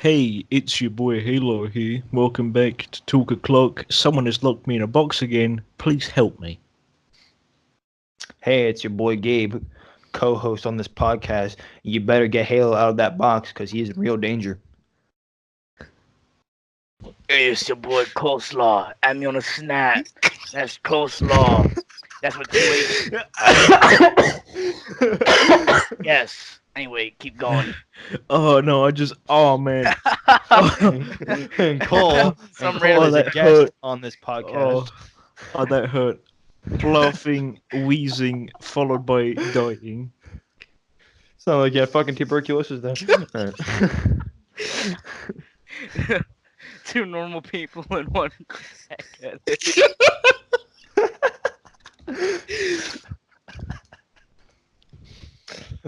Hey, it's your boy Halo here. Welcome back to Talk O'Clock. Someone has locked me in a box again. Please help me. Hey, it's your boy Gabe, co-host on this podcast. You better get Halo out of that box because he is in real danger. Hey, it's your boy Coleslaw. Add me on a snap. That's Coleslaw. That's what 2H. Yes. Anyway, keep going. Oh no, oh man. And Cole, Some and Cole is a that guest hurt. on this podcast. Oh, that hurt. Laughing, wheezing, followed by dying. Sound like you have fucking tuberculosis there. Two normal people in one second.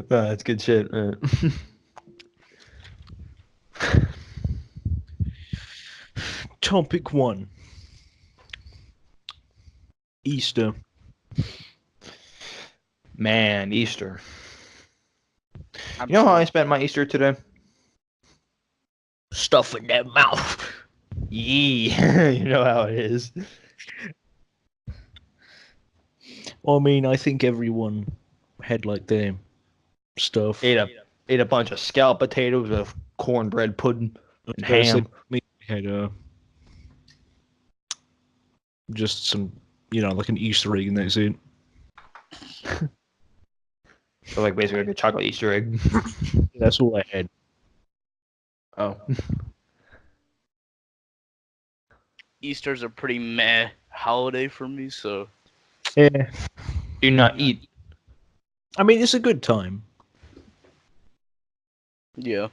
That's good shit. Topic 1. Easter. Man, Easter. You know how I spent my Easter today? Stuff in their mouth. Yeah, you know how it is. Well, I mean, I think everyone had like their stuff. Ate a bunch of scalloped potatoes with cornbread pudding and ham. We had just some, like an Easter egg, and that's it. So like basically like a chocolate Easter egg. That's all I had. Oh. Easter's a pretty meh holiday for me, so. Yeah. Do not eat. I mean, it's a good time. Yeah.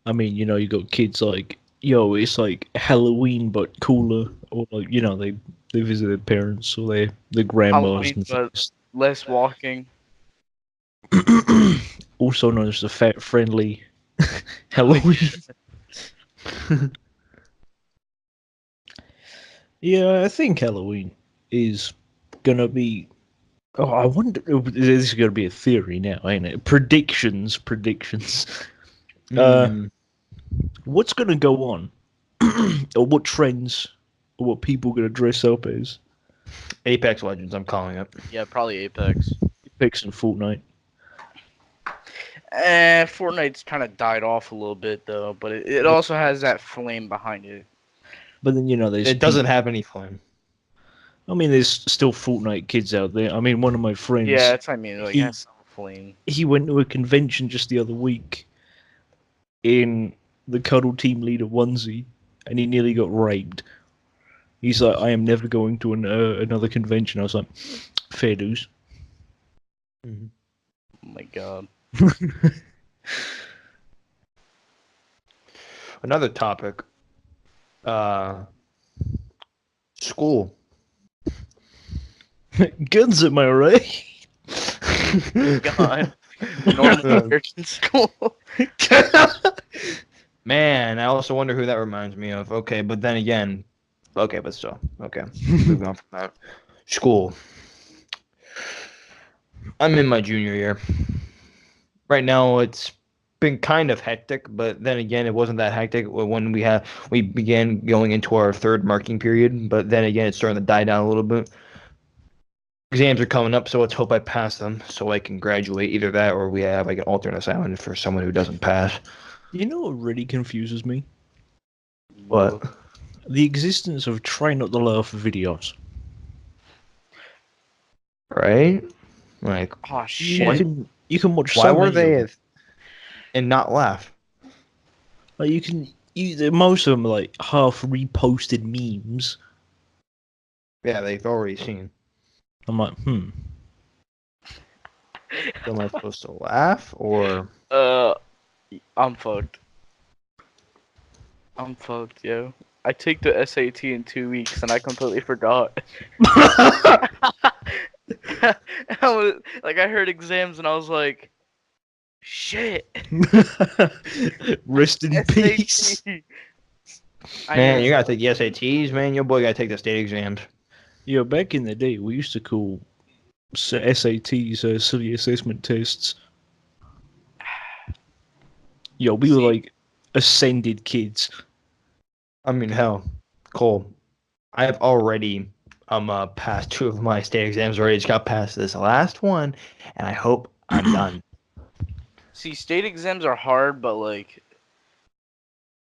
I mean, you got kids like, it's like Halloween but cooler, or like, they visit their parents or their grandmas. Halloween, but less walking. Also known as the fat friendly Halloween. Yeah, I think Halloween is gonna be. Oh, I wonder. This is gonna be a theory now, ain't it? Predictions. What's gonna go on, or what trends, or what people gonna dress up as? Apex Legends, I'm calling it. Yeah, probably Apex. Apex and Fortnite. Fortnite's kind of died off a little bit though, but it also has that flame behind it. But then there's It doesn't have any flame. I mean, there's still Fortnite kids out there. I mean, one of my friends. Yeah, that's what I mean. Like, has some flame. He went to a convention just the other week in the Cuddle Team Leader onesie, and he nearly got raped. He's like, I am never going to another convention. I was like, fair dues. Oh my god. Another topic. School. Guns at my right. God. Normal American school. Man, I also wonder who that reminds me of. Okay, but then again, but still. Okay, moving on from that. School. I'm in my junior year. Right now, it's been kind of hectic, but then again, it wasn't that hectic when we began going into our third marking period. But then again, it's starting to die down a little bit. Exams are coming up, so let's hope I pass them so I can graduate. Either that, or we have like an alternate assignment for someone who doesn't pass. You know what really confuses me? What? The existence of try not to laugh videos. Right? Like, Oh shit. You can watch. why So were many they of them. and not laugh? Like most of them are like half reposted memes. Yeah, they've already seen. I'm like, Am I supposed to laugh or? I'm fucked. Yo. I took the SAT in 2 weeks and I completely forgot. I heard exams and I was like, shit. Rest in peace. Man, you gotta take the SATs, man. Your boy gotta take the state exams. Yeah, back in the day, we used to call SATs silly assessment tests. Yo, we were like, ascended kids. I mean, hell, Cole, I've already passed 2 of my state exams already. Just got past this last one, and I hope I'm done. See, state exams are hard, but like,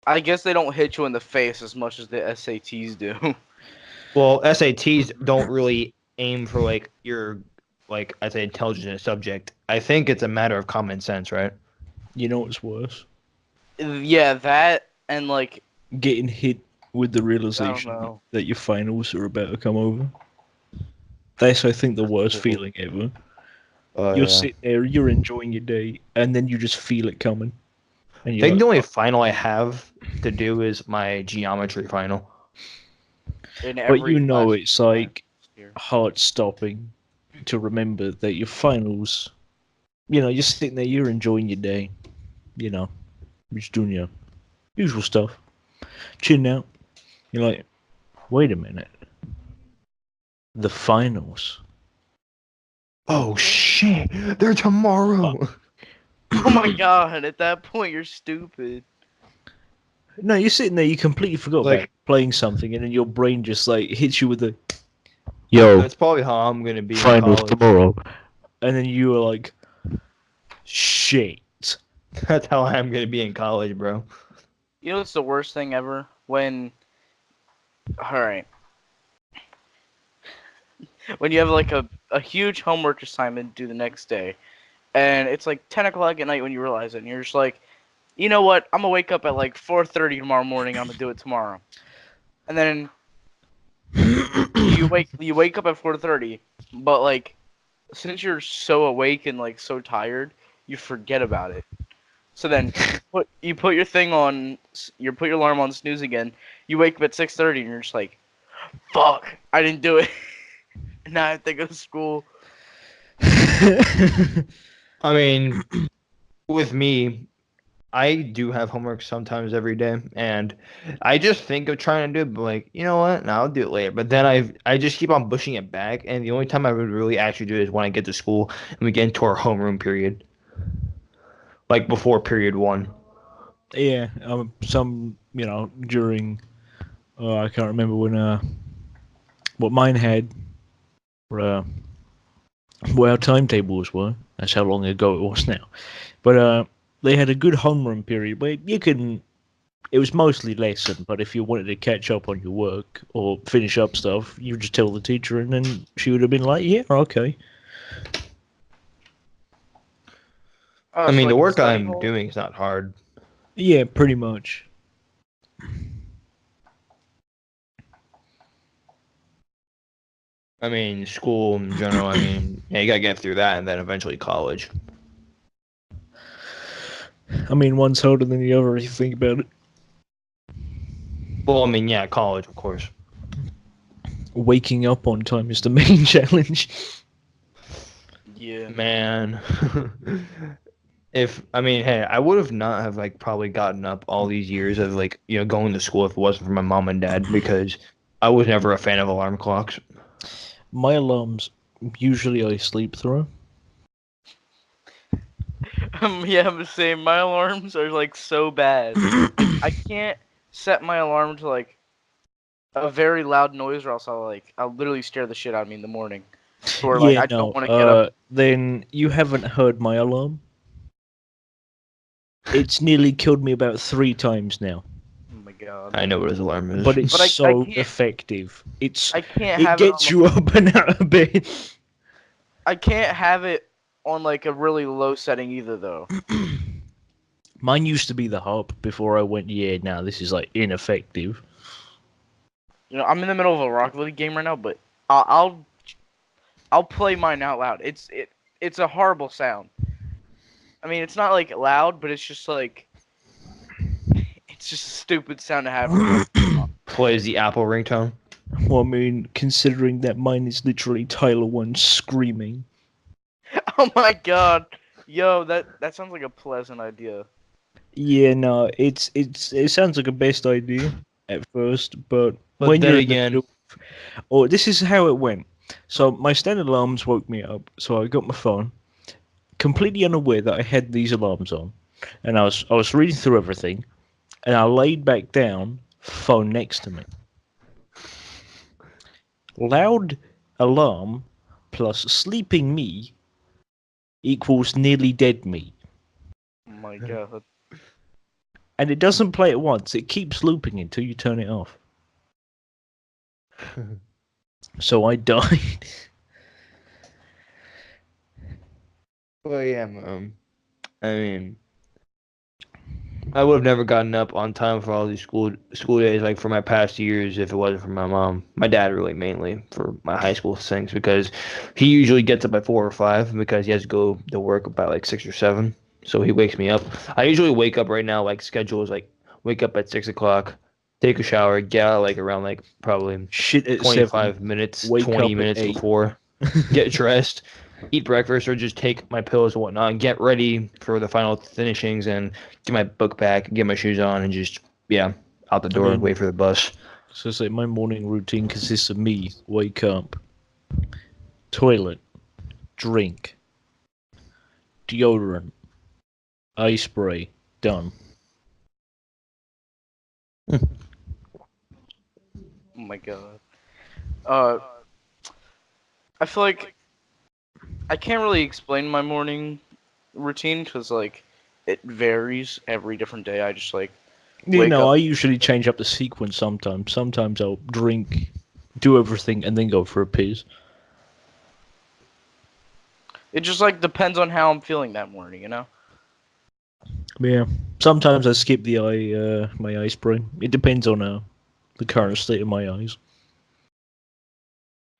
I guess they don't hit you in the face as much as the SATs do. Well, SATs don't really aim for like your like I'd say intelligent subject. I think it's a matter of common sense, right? You know what's worse? Yeah, that and like, Getting hit with the realization know. that your finals are about to come over. That's, I think, the worst feeling ever. You're sitting there, you're enjoying your day, and then you just feel it coming. And I you're think like, the only final I have to do is my geometry final. in but every you know class it's you have like here. heart-stopping to remember that your finals, you're sitting there, you're enjoying your day, you're just doing your usual stuff, chilling out. You're like, wait a minute, the finals. Oh shit! They're tomorrow. Oh my god! At that point, you're stupid. No, you're sitting there, you completely forgot Like- about playing something, and then your brain just like hits you with the, yo, That's probably how I'm gonna be in finals college. tomorrow, and then you are like, shit. That's how I'm gonna be in college, bro. You know what's the worst thing ever? When, alright. When you have like a huge homework assignment due the next day, and it's like 10 o'clock at night when you realize it, and you're just like, you know what? I'm gonna wake up at like 4:30 tomorrow morning. I'm gonna do it tomorrow. And then you wake up at 4:30, but like, since you're so awake and like so tired, you forget about it. So then you put your thing on, you put your alarm on snooze again. You wake up at 6:30 and you're just like, fuck, I didn't do it. And now I have to go to school. I mean, with me, I do have homework sometimes every day, and I just think of trying to do it, but like, you know what? No, I'll do it later. But then I just keep on pushing it back, and the only time I would really actually do it is when I get to school and we get into our homeroom period, like before period 1. Yeah, some, during, I can't remember when, what mine had, where our timetables were. That's how long ago it was now. But they had a good homeroom period where it was mostly lesson, but if you wanted to catch up on your work or finish up stuff, you just tell the teacher, and then she would have been like, yeah, okay. Oh, I so, mean, the like, work study I'm hall? doing is not hard. Yeah, pretty much. I mean, school in general, I mean, yeah, you gotta get through that and then eventually college. I mean, one's harder than the other if you think about it. Well, I mean, yeah, college, of course. Waking up on time is the main challenge. Yeah. Man. Hey, I would have not have like probably gotten up all these years of like, going to school if it wasn't for my mom and dad, because I was never a fan of alarm clocks. My alarms, usually I sleep through. Yeah, I'm the same. My alarms are like so bad. I can't set my alarm to like a very loud noise, or else I'll literally scare the shit out of me in the morning. So where like I don't want to get up. Then you haven't heard my alarm. It's nearly killed me about 3 times now. Oh my god. I know what his alarm is. But it's But I so can't- effective. I can't It have gets it. you up and out of bed. I can't have it on like a really low setting either, though. Mine used to be the harp before I went, yeah, now this is like ineffective. I'm in the middle of a Rocket League game right now, but I'll play mine out loud. It's a horrible sound. I mean, it's not like loud, but it's just like it's just a stupid sound to have. Plays the Apple ringtone. Well, I mean, considering that mine is literally Tyler 1 screaming. Oh my god, yo, that sounds like a pleasant idea. Yeah, no, it sounds like a best idea at first, but But when then you're in again- the middle, oh, this is how it went. So my standard alarms woke me up, so I got my phone, completely unaware that I had these alarms on, and I was reading through everything, and I laid back down, phone next to me. Loud alarm plus sleeping me equals nearly dead me. Oh my god. And it doesn't play at once, it keeps looping until you turn it off. So I died. Well, yeah, I mean, I would have never gotten up on time for all these school days, like for my past years, if it wasn't for my mom. My dad, really, mainly for my high school things, because he usually gets up at 4 or 5 because he has to go to work about like 6 or 7. So he wakes me up. I usually wake up right now, like schedule is like wake up at 6 o'clock, take a shower, get out like around like probably Shit at 25 7. minutes, Wake 20 up at minutes 8. before, get dressed, eat breakfast, or just take my pills and whatnot, and get ready for the final finishings, and get my book back, get my shoes on, and just out the door, mean- wait for the bus. So say my morning routine consists of me wake up, toilet, drink, deodorant, eye spray, done. Oh my god. Uh, I feel like I can't really explain my morning routine because like it varies every different day. I just like You wake know, up. I usually change up the sequence sometimes. Sometimes I'll drink, do everything, and then go for a piss. It just like depends on how I'm feeling that morning, you know. Yeah. Sometimes I skip the my eye spray. It depends on the current state of my eyes.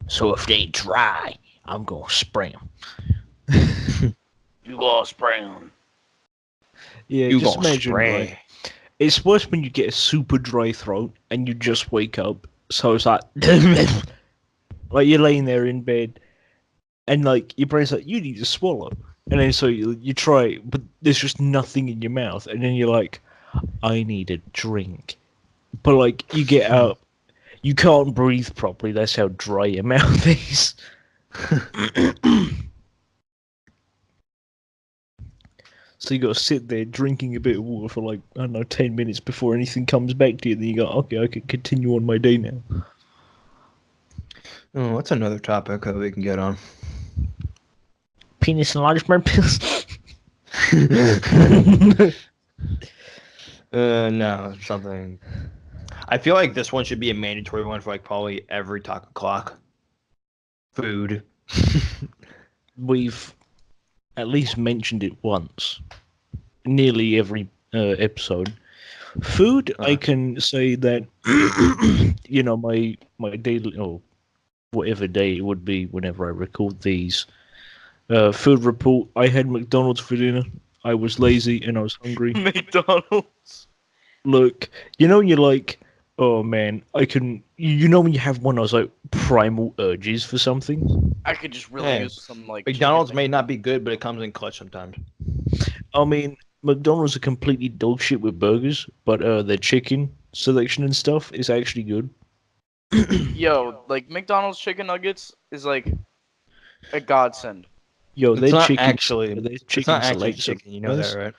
So if they dry, I'm gonna spray them. You go spray 'em. Yeah, You just gonna imagine, spray. like, it's worse when you get a super dry throat and you just wake up. So it's like, like you're laying there in bed, and like your brain's like, you need to swallow, and then so you try, but there's just nothing in your mouth, and then you're like, I need a drink, but like you get up, you can't breathe properly. That's how dry your mouth is. So you got to sit there drinking a bit of water for like, I don't know, 10 minutes before anything comes back to you. Then you go, okay, I can continue on my day now. Oh, what's another topic that we can get on? Penis enlargement pills. No, something. I feel like this one should be a mandatory one for like probably every talk o'clock. Food. We've at least mentioned it once. Nearly every episode. Food, I can say that, you know, my daily, or whatever day it would be whenever I record these. Food report, I had McDonald's for dinner. I was lazy and I was hungry. McDonald's. Look, you know, you're like, oh man, I can. You know when you have one of those like primal urges for something. I could just really Hey, use some like McDonald's chicken may not be good, but it comes in clutch sometimes. I mean, McDonald's are completely dog shit with burgers, but their chicken selection and stuff is actually good. Yo, like McDonald's chicken nuggets is like a godsend. Yo, It's their not chicken, actually. their It's chicken not actually selection. chicken. You know that, right?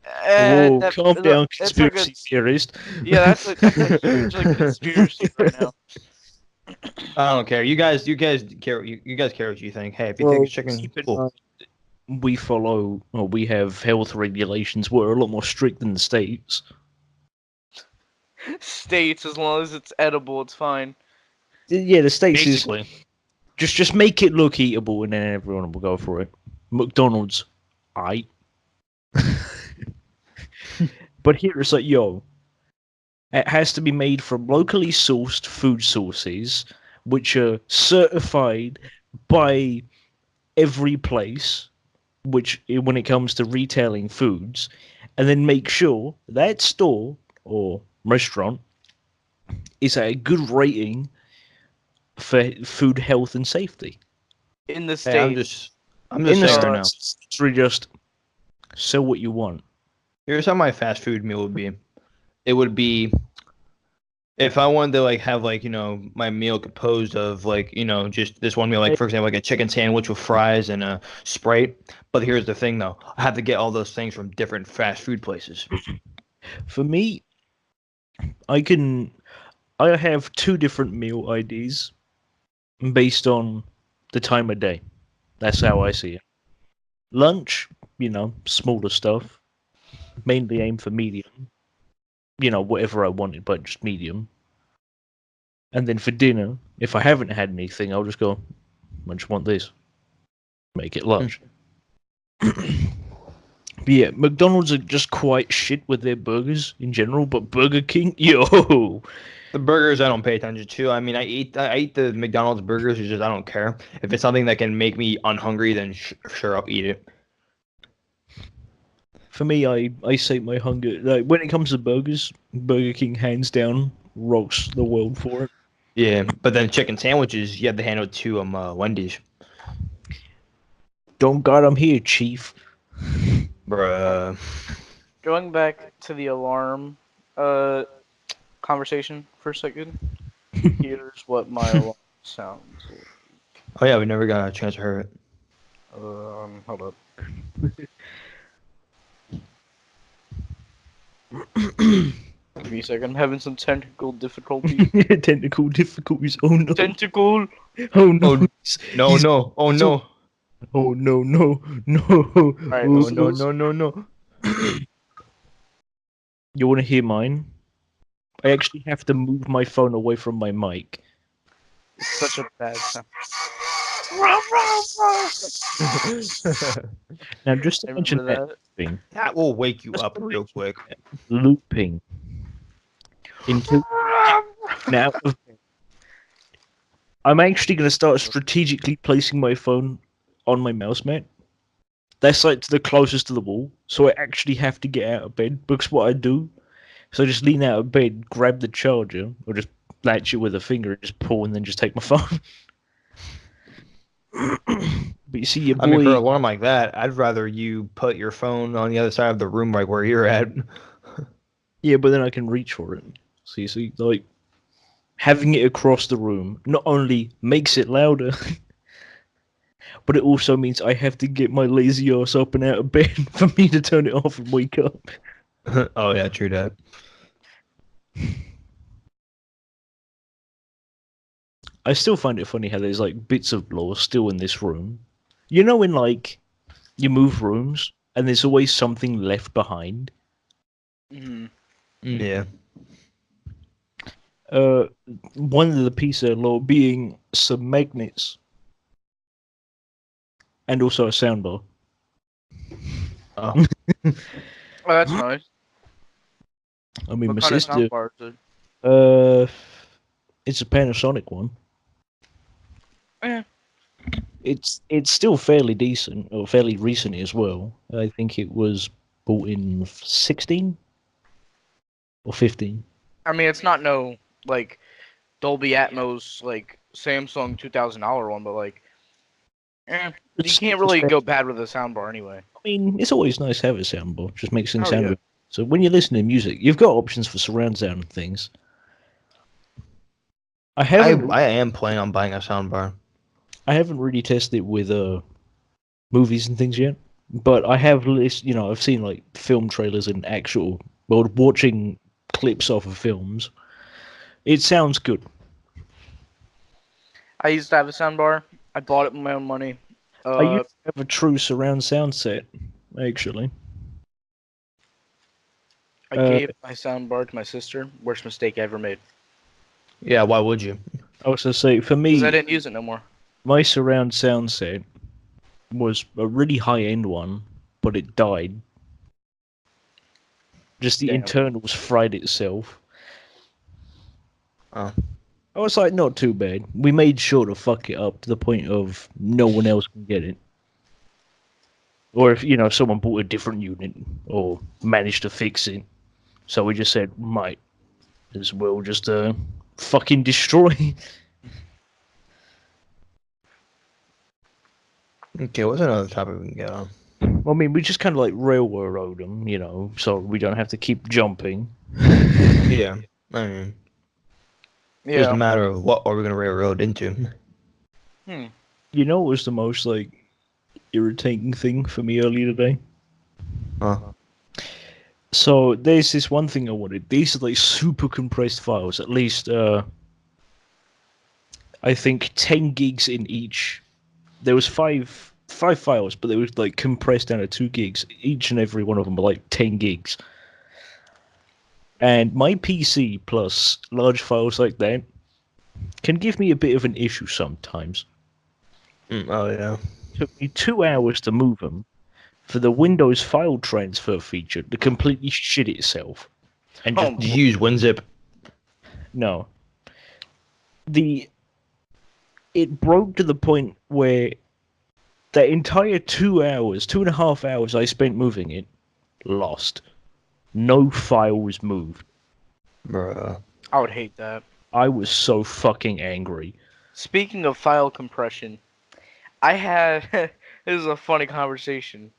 Whoa, That, calm down, it's like conspiracy theorist. yeah, that's a huge like conspiracy right now. I don't care. You guys care. You guys care what you think. Hey, if you think Well, it's chicken, keep in cool. mind, we follow, or we have health regulations that are a lot more strict than the states. States, as long as it's edible, it's fine. Yeah, the states Basically, is just make it look eatable, and then everyone will go for it. McDonald's, aight. But here it's like, yo, it has to be made from locally sourced food sources, which are certified by every place, which when it comes to retailing foods, and then make sure that store or restaurant is at a good rating for food health and safety. In the hey, I'm states, just In the saying right States, now. it's really just sell what you want. Here's how my fast food meal would be. It would be If I wanted to like have like my meal composed of like just this one meal, like for example like a chicken sandwich with fries and a Sprite. But here's the thing though, I have to get all those things from different fast food places. For me, I have two different meal IDs based on the time of day. That's how I see it. Lunch, smaller stuff, mainly aim for medium. Whatever I wanted, but just medium. And then for dinner, if I haven't had anything, I'll just go, I just want this. Make it lunch. But yeah, McDonald's are just quite shit with their burgers in general, but Burger King, yo! The burgers I don't pay attention to. I mean, I eat the McDonald's burgers. It's just I don't care. If it's something that can make me unhungry, then sure I'll eat it. For me, I sate my hunger. Like, when it comes to burgers, Burger King hands down rocks the world for it. Yeah, but then chicken sandwiches, you have to hand it to Wendy's. Don't God, I'm here, Chief. Bruh. Going back to the alarm conversation for a second. Here's what my alarm sounds like. Oh yeah, we never got a chance to hear it. Hold up. Give me a second. I'm having some technical difficulties. Technical difficulties. Oh no. Tentacle. Oh no. No, He's- no. Oh no. Oh no, no, no. Alright, Oh, No. You want to hear mine? I actually have to move my phone away from my mic. It's such a bad sound. Now, just to I mention remember that thing, That will wake you up real quick. looping into now. I'm actually going to start strategically placing my phone on my mouse mat. That's like the closest to the wall, so I actually have to get out of bed. Because what I do, so I just lean out of bed, grab the charger, or just latch it with a finger and just pull, and then just take my phone. But you see, your boy. I mean, for an alarm like that, I'd rather you put your phone on the other side of the room, like where you're at. Yeah, but then I can reach for it. So you see, like, having it across the room not only makes it louder, but it also means I have to get my lazy ass up and out of bed for me to turn it off and wake up. Oh yeah, true that. I still find it funny how there's like bits of lore still in this room. You know, when like you move rooms and there's always something left behind. Mhm. Yeah. One of the pieces of lore being some magnets and also a soundbar. Oh. Oh, that's nice. I mean, What my kind of sister. soundbar is it? It's a Panasonic one. Yeah. It's still fairly decent, or fairly recent as well. I think it was bought in 16 or 15. I mean, it's not no like Dolby Atmos like Samsung $2,000 one, but like, you can't really go bad with a soundbar anyway. I mean, it's always nice to have a soundbar. Just makes things Oh, sound yeah. good. So when you're listening to music, you've got options for surround sound and things. I haven't I am planning on buying a soundbar. I haven't really tested it with movies and things yet, but I have I've seen like film trailers and actual watching clips off of films. It sounds good. I used to have a soundbar. I bought it with my own money. I used to have a true surround sound set, actually. I gave my soundbar to my sister. Worst mistake I ever made. Yeah, why would you? I was to say, for Because I me, didn't use it no more. my surround sound set was a really high-end one, but it died. Just the Damn. internals fried itself. Oh. I was like, not too bad. We made sure to fuck it up to the point of no one else can get it. Or if, someone bought a different unit or managed to fix it. So we just said, might as well just fucking destroy. Okay, what's another topic we can get on? I mean, we just kind of like railroad them, so we don't have to keep jumping. Yeah, I mean, It's just a Yeah. matter of what are we going to railroad into. You know what was the most like irritating thing for me earlier today? Huh. So there's this one thing I wanted. These are like super compressed files, at least I think 10 gigs in each. There was five files, but they were like compressed down to 2 gigs. Each and every one of them were like 10 gigs. And my PC plus large files like that can give me a bit of an issue sometimes. Oh yeah. It took me 2 hours to move them for the Windows file transfer feature to completely shit itself. And just Oh, Did you use WinZip? no. It broke to the point where the entire 2 hours, 2.5 hours I spent moving it, lost. No file was moved. Bruh. I would hate that. I was so fucking angry. Speaking of file compression, I had this is a funny conversation.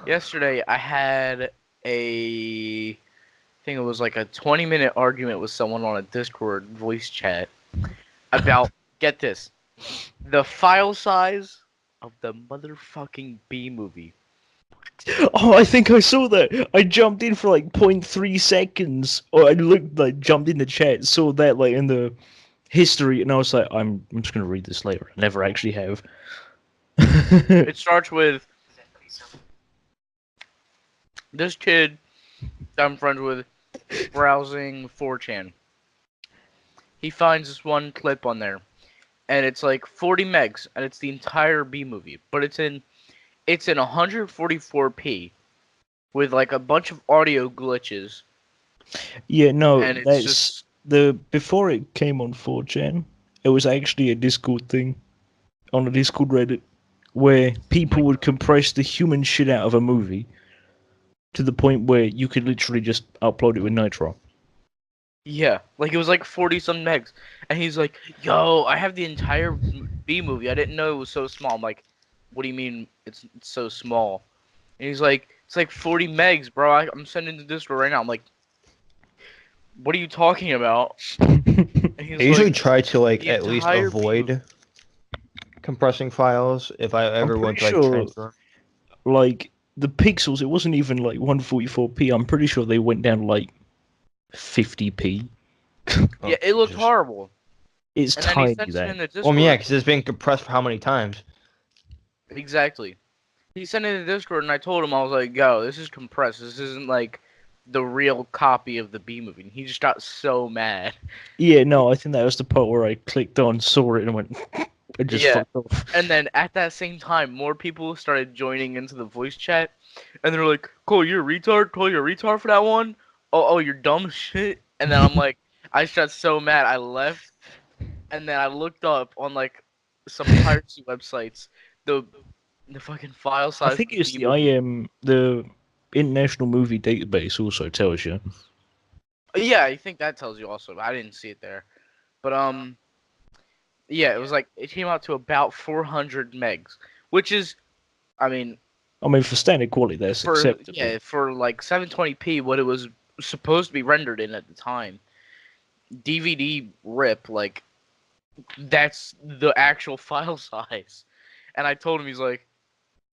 Yesterday, I had I think it was like a 20-minute argument with someone on a Discord voice chat about, get this, the file size of the motherfucking B movie. Oh, I think I saw that. I jumped in for like 0.3 seconds, or I looked like jumped in the chat, saw that like in the history, and I was like, I'm just gonna read this later. I never actually have. It starts with this kid that I'm friends with browsing 4chan. He finds this one clip on there, and it's like 40 megs, and it's the entire B movie, but it's in 144p with like a bunch of audio glitches, Yeah, no, and it's that's just before it came on 4chan, it was actually a Discord thing on a Discord Reddit where people would compress the human shit out of a movie to the point where you could literally just upload it with Nitro. yeah, like it was like 40 some megs, and he's like, "Yo, I have the entire B movie. I didn't know it was so small." I'm like, "What do you mean it's so small?" And he's like, "It's like 40 megs, bro. I'm sending to Discord right now." I'm like, "What are you talking about?" And he's I usually like, try to like the at least entire avoid compressing files if I ever I'm want to pretty like sure, transfer. like, the pixels, it wasn't even like 144p. I'm pretty sure they went down to like 50p. Oh, yeah, it looked Jesus. horrible. It's And then he tiny, sends it that. in the Discord. Well, yeah, because it's been compressed for how many times? Exactly. He sent it in the Discord, and I told him, I was like, "Yo, this is compressed. This isn't like the real copy of the B movie." And he just got so mad. Yeah, no, I think that was the part where I clicked on, saw it, and went, and just Yeah. fucked off. And then at that same time, more people started joining into the voice chat, and they're like, "Cole, you're a retard. Cole, you're a retard for that one. Oh, you're dumb as shit." And then I'm like, I just got so mad, I left, and then I looked up on like some piracy websites the fucking file I size. think of it's B the movie. the International Movie Database also tells you. Yeah, I think that tells you also. But I didn't see it there, but yeah, it was like it came out to about 400 megs, which is, I mean, I mean, for standard quality, that's for acceptable. for like 720p, what it was supposed to be rendered in at the time, DVD rip, like that's the actual file size. And I told him, he's like,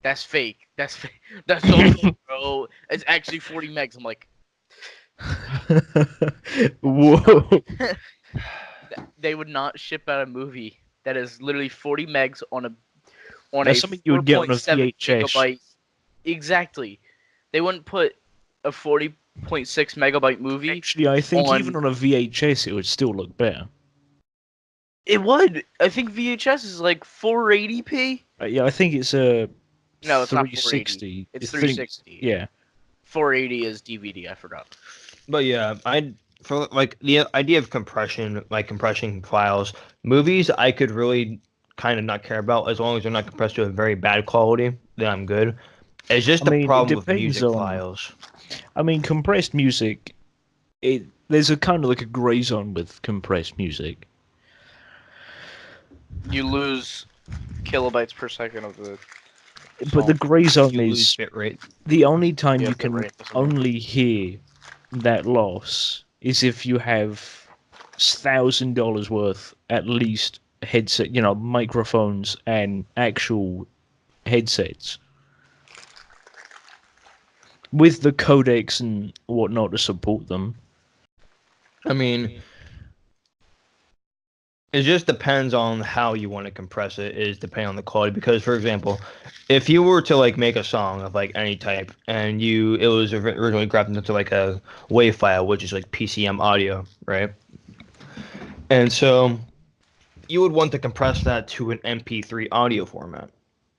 "That's fake. That's fake. That's all fake, bro. It's actually 40 megs." I'm like, Whoa. they would not ship out a movie that is literally 40 megs on That's a something you would get on a 4.7 VHS. gigabyte. Exactly. They wouldn't put a 40.6 megabyte movie. Actually, I think even on a VHS, it would still look better. It would. I think VHS is like 480p. Yeah, I think it's a No, it's not 360. 480. It's I think- 360. Yeah. 480 is DVD. I forgot. But yeah, for like the idea of compression, like compressing files, movies I could really kind of not care about as long as they're not compressed to a very bad quality. Then I'm good. It's just I the mean, it problem with depends music on- files. I mean, compressed music, there's a kind of like a gray zone with compressed music. You lose kilobytes per second of the. But the song. gray zone You lose is bitrate. the only time Yeah, you can bitrate doesn't work. only hear that loss is if you have $1,000 worth at least headset, microphones and actual headsets with the codecs and whatnot to support them. I mean, it just depends on how you want to compress it. Is depending on the quality. Because, for example, if you were to like make a song of like any type, and it was originally graphed into like a WAV file, which is like PCM audio, right? And so you would want to compress that to an MP3 audio format,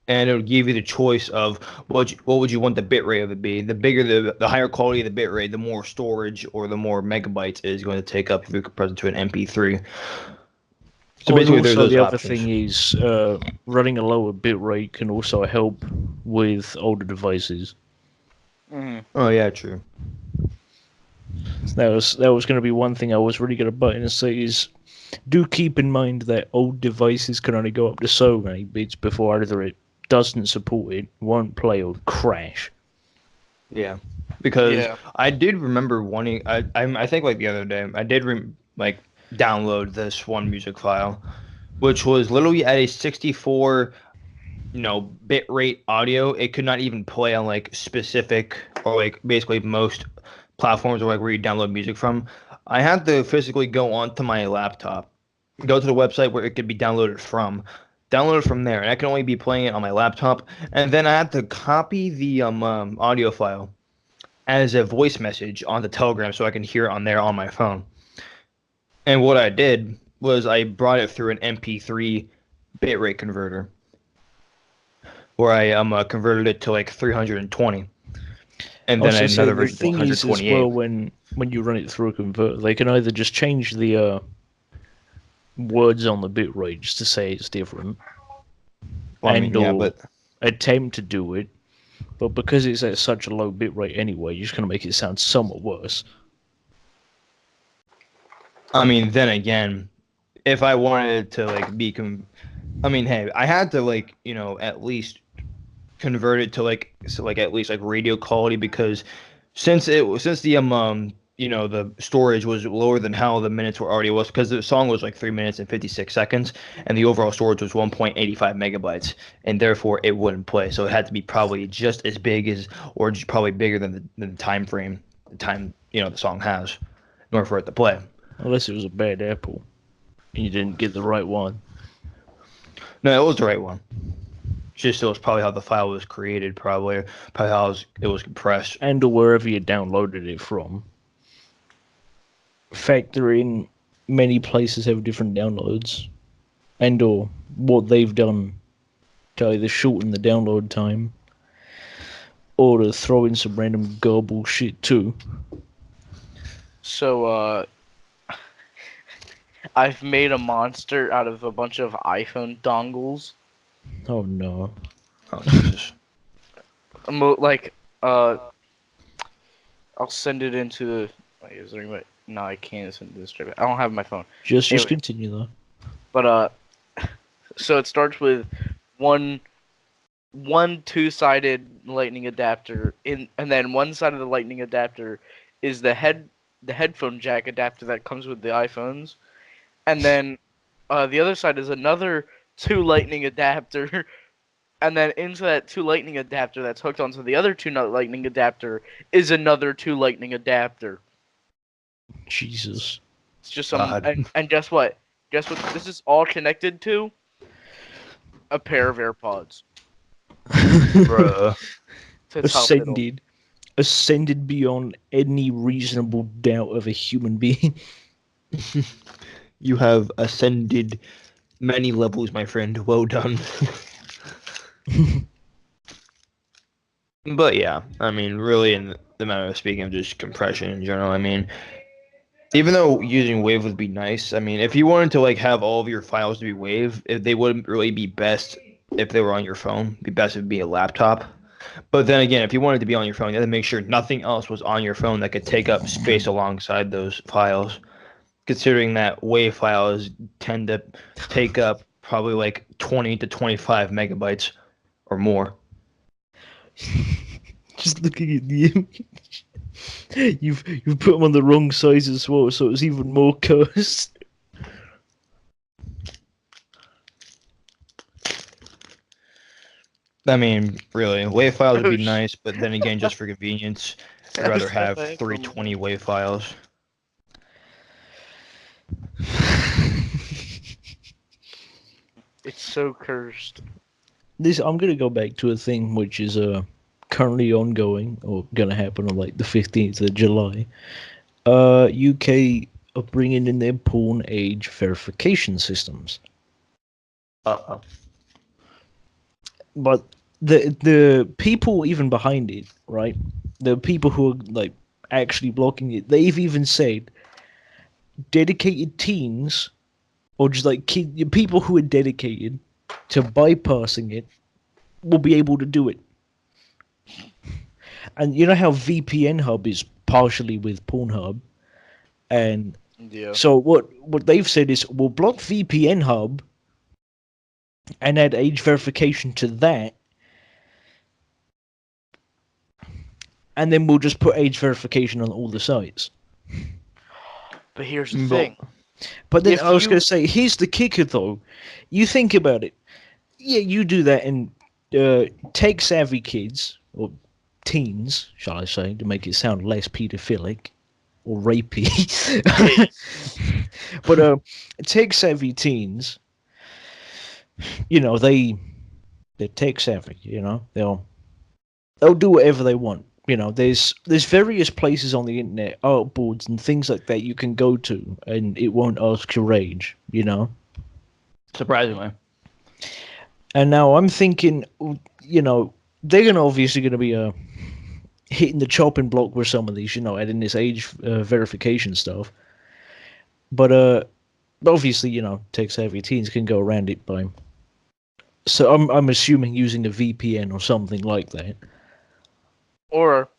and it would give you the choice of what would you want the bit rate of it be. The bigger the higher quality of the bit rate, the more storage or the more megabytes it is going to take up if you compress it to an MP3. So basically, there's those the options. other thing is running a lower bit rate can also help with older devices. Oh yeah, true. That was going to be one thing I was really going to butt in and say is, do keep in mind that old devices can only go up to so many bits before either it doesn't support it, won't play, or crash. Yeah, because I did remember wanting. I think like the other day I did download this one music file, which was literally at a 64 bit rate audio. It could not even play on like specific or like basically most platforms or like where you download music from. I had to physically go onto my laptop, go to the website where it could be downloaded from there, and I can only be playing it on my laptop. And then I had to copy the audio file as a voice message onto Telegram so I can hear it on there on my phone. And what I did was I brought it through an MP3 bitrate converter, where I converted it to like 320, and then another version to 128. As well, when you run it through a converter, they can either just change the words on the bitrate just to say it's different, or attempt to do it, but because it's at such a low bitrate anyway, you're just going to make it sound somewhat worse. I mean, then again, if I wanted to like be, hey, I had to like at least convert it to like at least like radio quality, because since the the storage was lower than how the minutes were already was, because the song was like 3 minutes and 56 seconds, and the overall storage was 1.85 megabytes, and therefore it wouldn't play. So it had to be probably just as big as, or just probably bigger than the time frame, the time the song has, in order for it to play. Unless it was a bad apple, and you didn't get the right one. No, it was the right one. Just it was probably how the file was created, probably how it was compressed, and or wherever you downloaded it from. Factor in many places have different downloads, and or what they've done to either shorten the download time or to throw in some random garble shit too. So I've made a monster out of a bunch of iPhone dongles. Oh no. Oh Jesus. I'll send it into the. Wait, is there any? No, I can't send it to straight. I don't have my phone. Just continue though. But so it starts with one two-sided lightning adapter and then one side of the lightning adapter is the headphone jack adapter that comes with the iPhones, and then the other side is another 2 lightning adapter, and then into that 2 lightning adapter that's hooked onto the other 2 lightning adapter is another 2 lightning adapter. Jesus. It's just some and guess what? Guess what this is all connected to? A pair of AirPods. Bruh. Ascended beyond any reasonable doubt of a human being. You have ascended many levels, my friend. Well done. But yeah, I mean, really, in the matter of speaking of just compression in general, I mean, even though using WAV would be nice, I mean, if you wanted to like have all of your files to be WAV, they wouldn't really be best if they were on your phone. It'd be best if it'd be a laptop. But then again, if you wanted to be on your phone, you had to make sure nothing else was on your phone that could take up space alongside those files. Considering that WAV files tend to take up probably like 20 to 25 megabytes or more. Just looking at the image. You've put them on the wrong size as well, so it's even more cursed. I mean, really, WAV files would be Oh, sh- nice, but then again, just for convenience, I'd rather have 320 WAV files. It's so cursed. I'm gonna go back to a thing which is currently ongoing or gonna happen on like the 15th of July. UK are bringing in their porn age verification systems, Uh-oh. but the people even behind it, right? The people who are like actually blocking it, they've even said dedicated teens or just like people who are dedicated to bypassing it will be able to do it. And you know how VPN Hub is partially with Pornhub, and Yeah. so what they've said is we'll block VPN Hub and add age verification to that, and then we'll just put age verification on all the sites. But here's the But- thing. But then If I was you- going to say, here's the kicker though. You think about it. Yeah, you do that, and tech savvy kids or teens, shall I say, to make it sound less paedophilic or rapey. But tech savvy teens, you know, they're tech savvy. You know, they'll do whatever they want. You know, there's various places on the internet, art boards and things like that you can go to, and it won't ask your age. You know. Surprisingly. And now I'm thinking, you know, they're obviously going to be hitting the chopping block with some of these, you know, adding this age verification stuff. But obviously, you know, tech-savvy teens can go around it by. So I'm assuming using a VPN or something like that, Or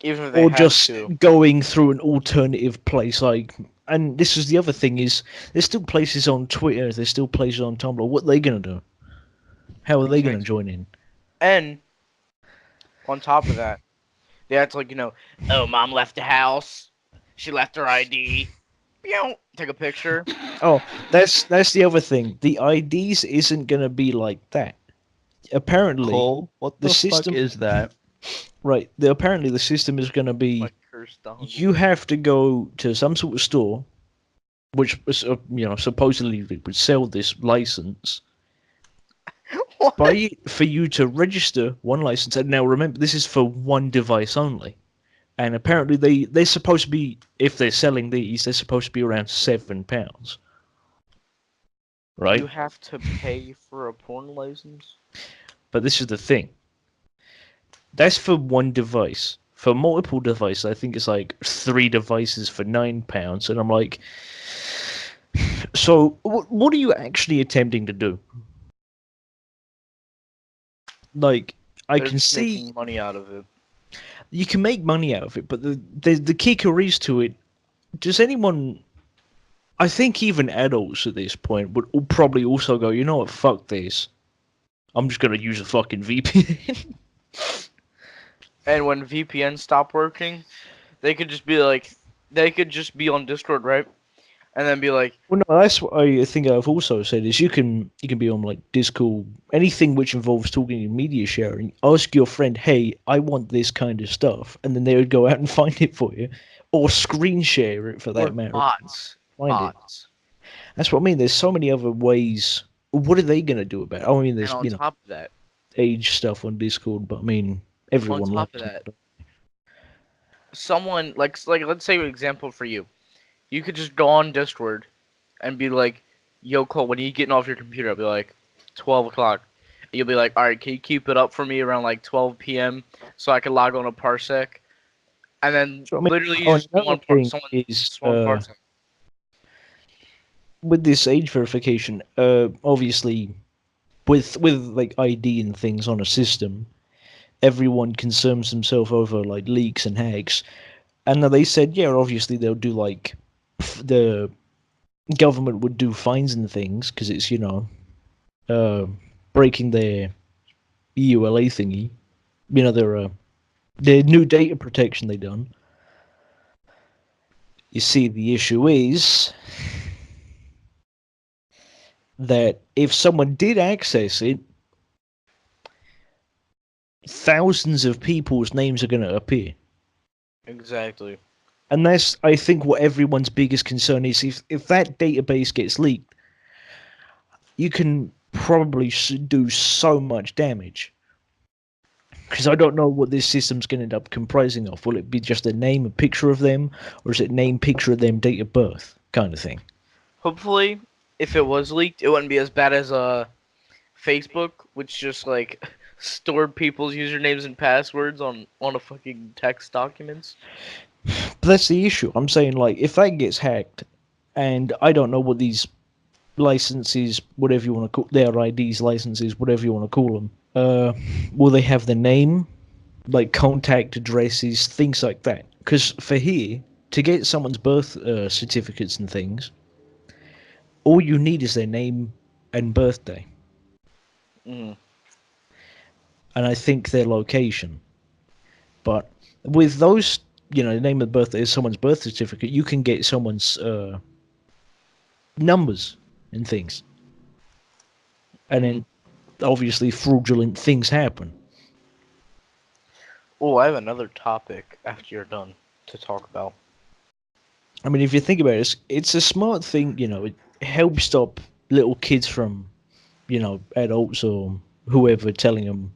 even if they or had just to. going through an alternative place like. And this is the other thing is there's still places on Twitter, there's still places on Tumblr. What are they gonna do? How are they gonna Exactly. join in? And on top of that, they had to like, oh, mom left the house. She left her ID. Take a picture. Oh, that's the other thing. The IDs isn't gonna be like that. Apparently, Cole, what the the system- fuck is that? right? Apparently, the system is gonna be Like cursed donkey. you have to go to some sort of store, which was you know supposedly they would sell this license. What? For you to register one license, and now remember this is for one device only. And apparently they're supposed to be, if they're selling these, they're supposed to be around £7. Right? You have to pay for a porn license? But this is the thing. That's for one device. For multiple devices, I think it's like 3 devices for £9. And I'm like, so what are you actually attempting to do? Like, I They're can just see making money out of it. you can make money out of it, but the kicker is to it. Does anyone? I think even adults at this point would probably also go, you know what, fuck this. I'm just gonna use a fucking VPN. And when VPNs stop working, they could just be on Discord, right? And then be like, Well, no, that's what I think I've also said is you can be on like Discord, anything which involves talking and media sharing. Ask your friend, hey, I want this kind of stuff, and then they would go out and find it for you, or screen share it for that or matter. bots. Find it. Bots. That's what I mean. There's so many other ways. What are they gonna do about it? I mean, And there's on top of that, age stuff on Discord, but I mean, everyone On top of loves that, it. someone like let's say an example for you. You could just go on Discord and be like, "Yo, Cole, when are you getting off your computer?" I'll be like, 12 o'clock. And you'll be like, "All right, can you keep it up for me around like 12 p.m. so I can log on a Parsec?" And then So, I mean, literally you oh, just another one thing someone is, just one Parsec. with this age verification, obviously, with like ID and things on a system, everyone concerns themselves over like leaks and hacks. And they said, yeah, obviously they'll do like the government would do fines and things because it's breaking their EULA thingy, their new data protection they done. You see, the issue is that if someone did access it, thousands of people's names are going to appear. Exactly. And that's, I think, what everyone's biggest concern is. If that database gets leaked, you can probably do so much damage. Because I don't know what this system's going to end up comprising of. Will it be just a name, a picture of them, or is it name, picture of them, date of birth kind of thing? Hopefully, if it was leaked, it wouldn't be as bad as Facebook, which just like stored people's usernames and passwords on a fucking text documents. But that's the issue. I'm saying, like, if that gets hacked, and I don't know what these licenses, whatever you want to call their IDs, licenses, whatever you want to call them, will they have the name, like contact addresses, things like that? Because for here, to get someone's birth certificates and things, all you need is their name and birthday. Mm. And I think their location. But with those, the name of the birthday is someone's birth certificate, you can get someone's numbers and things. And then, obviously, fraudulent things happen. Oh, I have another topic after you're done to talk about. I mean, if you think about it, it's a smart thing, it helps stop little kids from, adults or whoever telling them,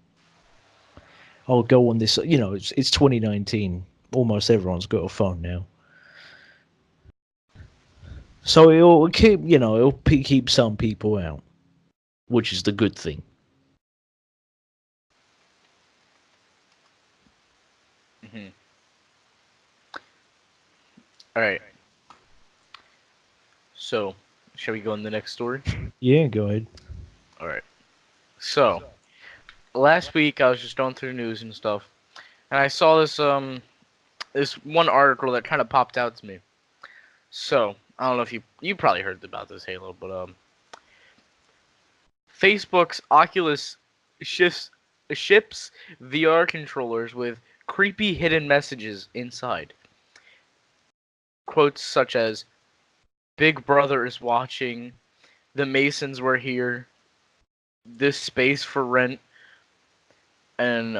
oh, go on this, it's 2019. Almost everyone's got a phone now. So it'll keep, keep some people out, which is the good thing. Mm-hmm. All right. So, shall we go on the next story? Yeah, go ahead. All right. So, last week I was just going through the news and stuff, and I saw this one article that kind of popped out to me. So, I don't know if you probably heard about this, Halo, but Facebook's Oculus ships VR controllers with creepy hidden messages inside. Quotes such as "Big Brother is watching," "The Masons were here," "This space for rent," and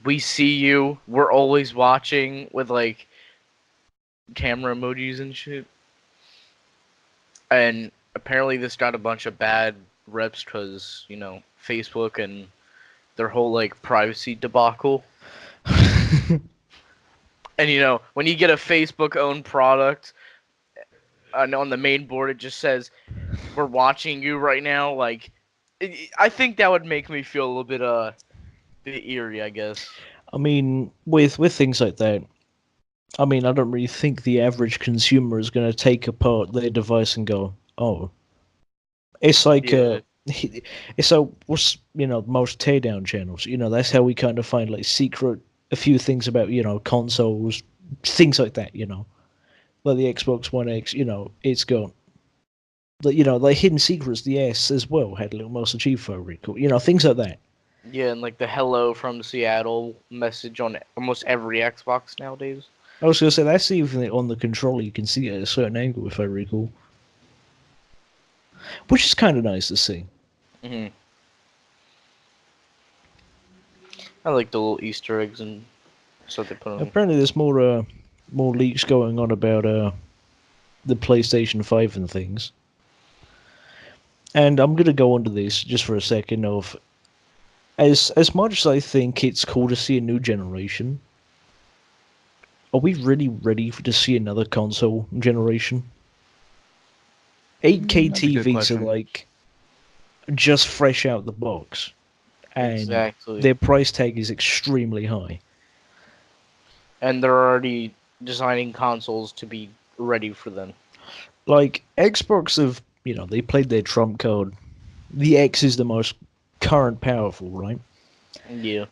"We see you, we're always watching," with like camera emojis and shit. And apparently this got a bunch of bad reps because, Facebook and their whole like privacy debacle. And when you get a Facebook owned product, and on the main board it just says, "We're watching you right now," like I think that would make me feel a little bit eerie, I guess. I mean, with things like that, I mean, I don't really think the average consumer is going to take apart their device and go, "Oh." It's like Yeah. it's like what's most teardown channels. That's how we kind of find like a few things about consoles, things like that. Like the Xbox One X. It's got like hidden secrets. The S as well had a little Master Chief photo recall. Things like that. Yeah, and like the "Hello from Seattle" message on almost every Xbox nowadays. I was gonna say that's even on the controller. You can see it at a certain angle, if I recall, which is kind of nice to see. Hmm. I like the little Easter eggs and stuff they put on. Apparently, there's more leaks going on about the PlayStation 5 and things. And I'm gonna go into this just for a second. Of as much as I think it's cool to see a new generation, are we really ready to see another console generation? 8K That's a good TVs question. are like just fresh out the box, and Exactly. their price tag is extremely high. And they're already designing consoles to be ready for them. Like Xbox have, they played their trump card. The X is the most current powerful, right? Yeah.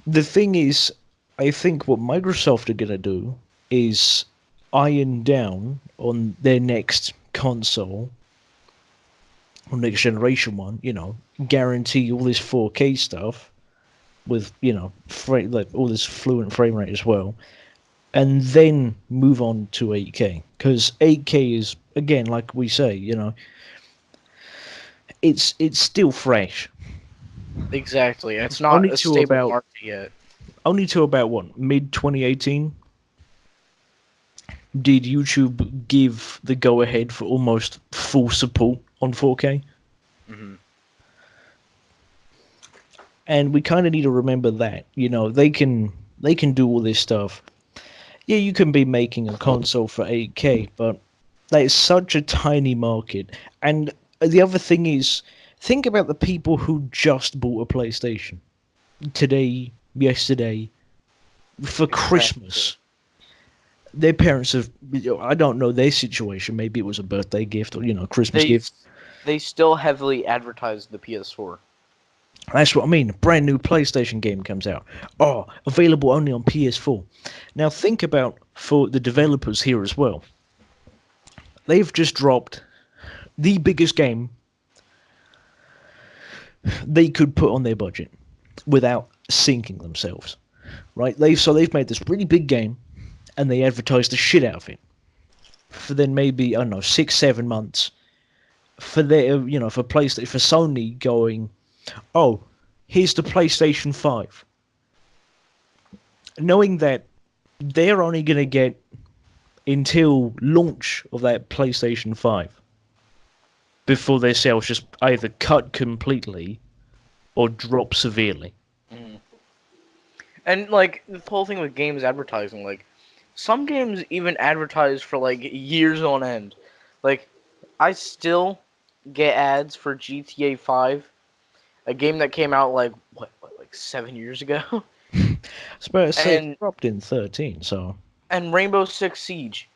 The thing is, I think what Microsoft are gonna do is iron down on their next console, or next generation one, guarantee all this 4K stuff, with like all this fluent frame rate as well, and then move on to 8K, because 8K is, again, like we say, it's still fresh. Exactly. It's Only not a to stable about market yet. only to about what, mid 2018 did YouTube give the go ahead for almost full support on 4K. Hmm. And we kind of need to remember that, they can do all this stuff. Yeah, you can be making a console for 8K, but that is such a tiny market. And the other thing is, think about the people who just bought a PlayStation today, yesterday, for Christmas. Their parents have, I don't know their situation. Maybe it was a birthday gift or, Christmas gift. They still heavily advertise the PS4. That's what I mean. A brand new PlayStation game comes out. Oh, available only on PS4. Now think about for the developers here as well. They've just dropped the biggest game they could put on their budget without sinking themselves. Right? They've made this really big game and they advertised the shit out of it. For then maybe, I don't know, 6-7 months. For their for PlayStation, for Sony going, oh, here's the PlayStation 5. Knowing that they're only going to get until launch of that PlayStation 5 before their sales just either cut completely or drop severely. Mm. And like the whole thing with games advertising, like some games even advertise for like years on end. Like I still get ads for GTA 5, a game that came out like like 7 years ago. I suppose it And dropped in 13, so and Rainbow Six Siege.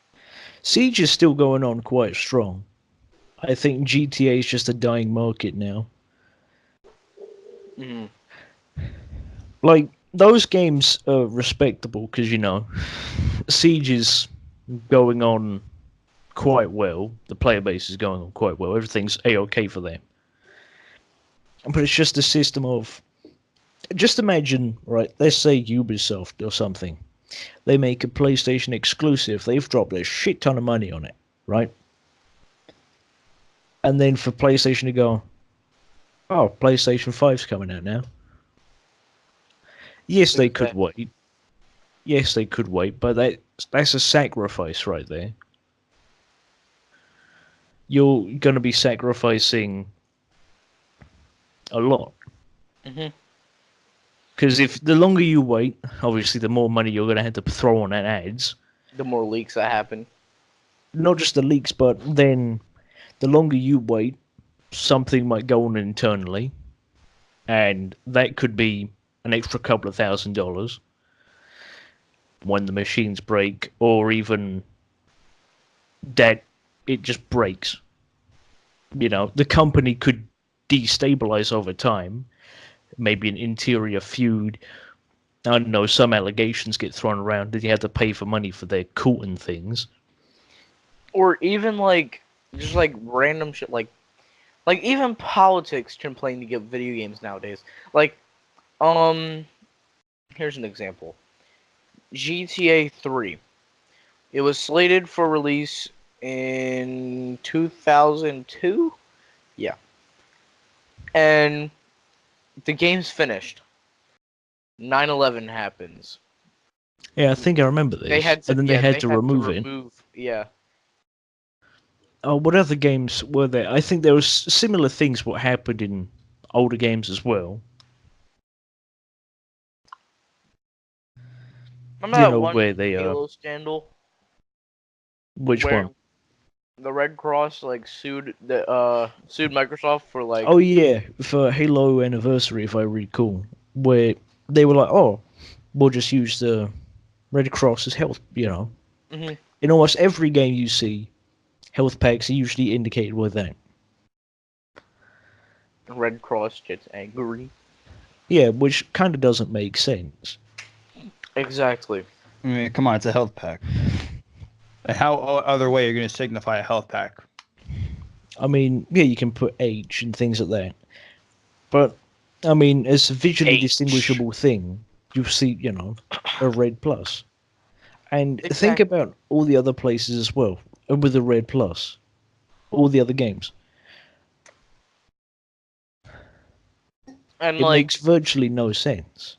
Siege is still going on quite strong. I think GTA is just a dying market now. Mm. Like, those games are respectable because, Siege is going on quite well. The player base is going on quite well. Everything's A-OK for them. But it's just a system of... Just imagine, right, let's say Ubisoft or something. They make a PlayStation exclusive. They've dropped a shit ton of money on it, right? And then for PlayStation to go, oh, PlayStation 5's coming out now. Yes, they could wait. Yes, they could wait, but that's a sacrifice right there. You're going to be sacrificing a lot. Mm-hmm. Because if the longer you wait, obviously the more money you're going to have to throw on ads. The more leaks that happen. Not just the leaks, but then the longer you wait, something might go on internally, and that could be an extra couple of $1,000 when the machines break, or even that it just breaks. The company could destabilize over time. Maybe an interior feud. I don't know, some allegations get thrown around that you have to pay for money for their court and things. Or even just random shit like even politics can play into video games nowadays. Like, here's an example. GTA 3. It was slated for release in 2002? Yeah. And the game's finished. 9/11 happens. Yeah, I think I remember this. And then they had to remove it. Yeah. Oh, what other games were there? I think there was similar things what happened in older games as well. Remember that one where they Halo scandal? Which where one? The Red Cross sued Microsoft for Oh yeah, for Halo Anniversary, if I recall, where they were like, "Oh, we'll just use the Red Cross as health." Mm-hmm. In almost every game you see, health packs are usually indicated with that. Red Cross gets angry. Yeah, which kind of doesn't make sense. Exactly. I mean, come on, it's a health pack. How other way are you going to signify a health pack? I mean, yeah, you can put H and things like that. But I mean, as a visually H. distinguishable thing, you see, a red plus. And think Exactly. about all the other places as well, with a red plus. All the other games. And It like, makes virtually no sense.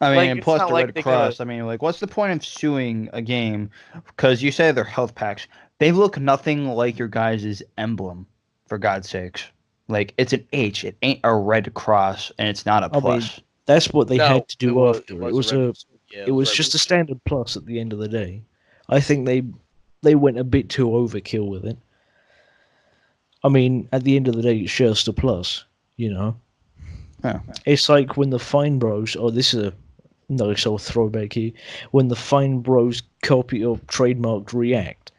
I mean, like and it's plus not the like Red they could have. Cross. I mean, like, what's the point of suing a game? Because you say they're health packs. They look nothing like your guys' emblem, for God's sakes. Like, it's an H. It ain't a Red Cross, and it's not a I mean, plus. that's what they No, had to do it after. was a red. Yeah, It it was was red. just a standard plus at the end of the day. I think they went a bit too overkill with it. I mean, at the end of the day, it's just a plus, you know. Yeah. It's like when the Fine Bros. Oh, this is a nice old throwback here. When the Fine Bros. Copy or trademarked React.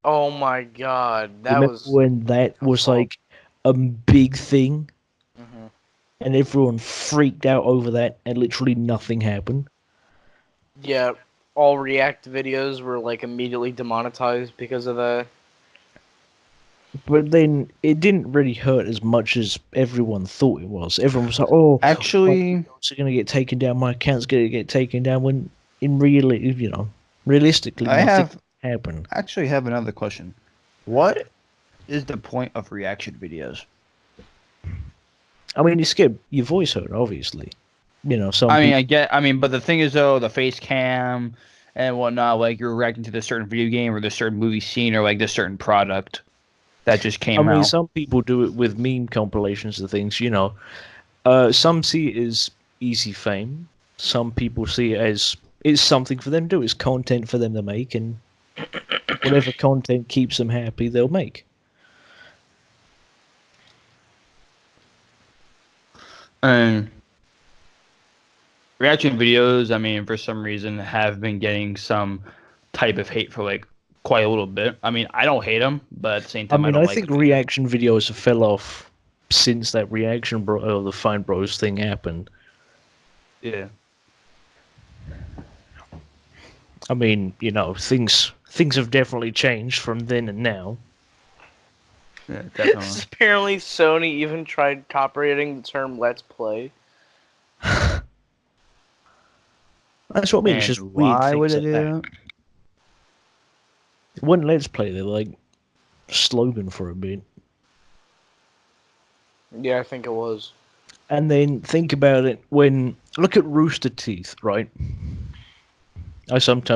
Oh my god, that Remember was. when that was like a big thing, Hmm. and everyone freaked out over that, and literally nothing happened. Yeah, all React videos were like immediately demonetized because of that. But then it didn't really hurt as much as everyone thought it was. Everyone was like, "Oh, my Actually, accounts are going to get taken down. My account's going to get taken down." When in realistically, I nothing have happened. actually have another question. What is the point of reaction videos? I mean, it's get your voice heard, obviously. Some I mean, people. but the thing is, though, the face cam and whatnot, like you're reacting to this certain video game or this certain movie scene or like this certain product that just I came mean, out. some people do it with meme compilations of things. Some see it as easy fame. Some people see it as it's something for them to do. It's content for them to make, and whatever content keeps them happy, they'll make. And reaction videos, I mean, for some reason, have been getting some type of hate for like quite a little bit. I mean, I don't hate them, but at the same I time, I mean, don't I like think them either. reaction videos have fell off since that reaction bro or the Fine Bros thing happened. Yeah. I mean, things have definitely changed from then and now. Yeah, definitely. Apparently, Sony even tried copyrighting the term "Let's Play." That's what I mean. It's And just weird why would things it like do that. that? It wasn't Let's Play. They're like slogan for a bit. Yeah, I think it was. And then think about it when look at Rooster Teeth, right? I think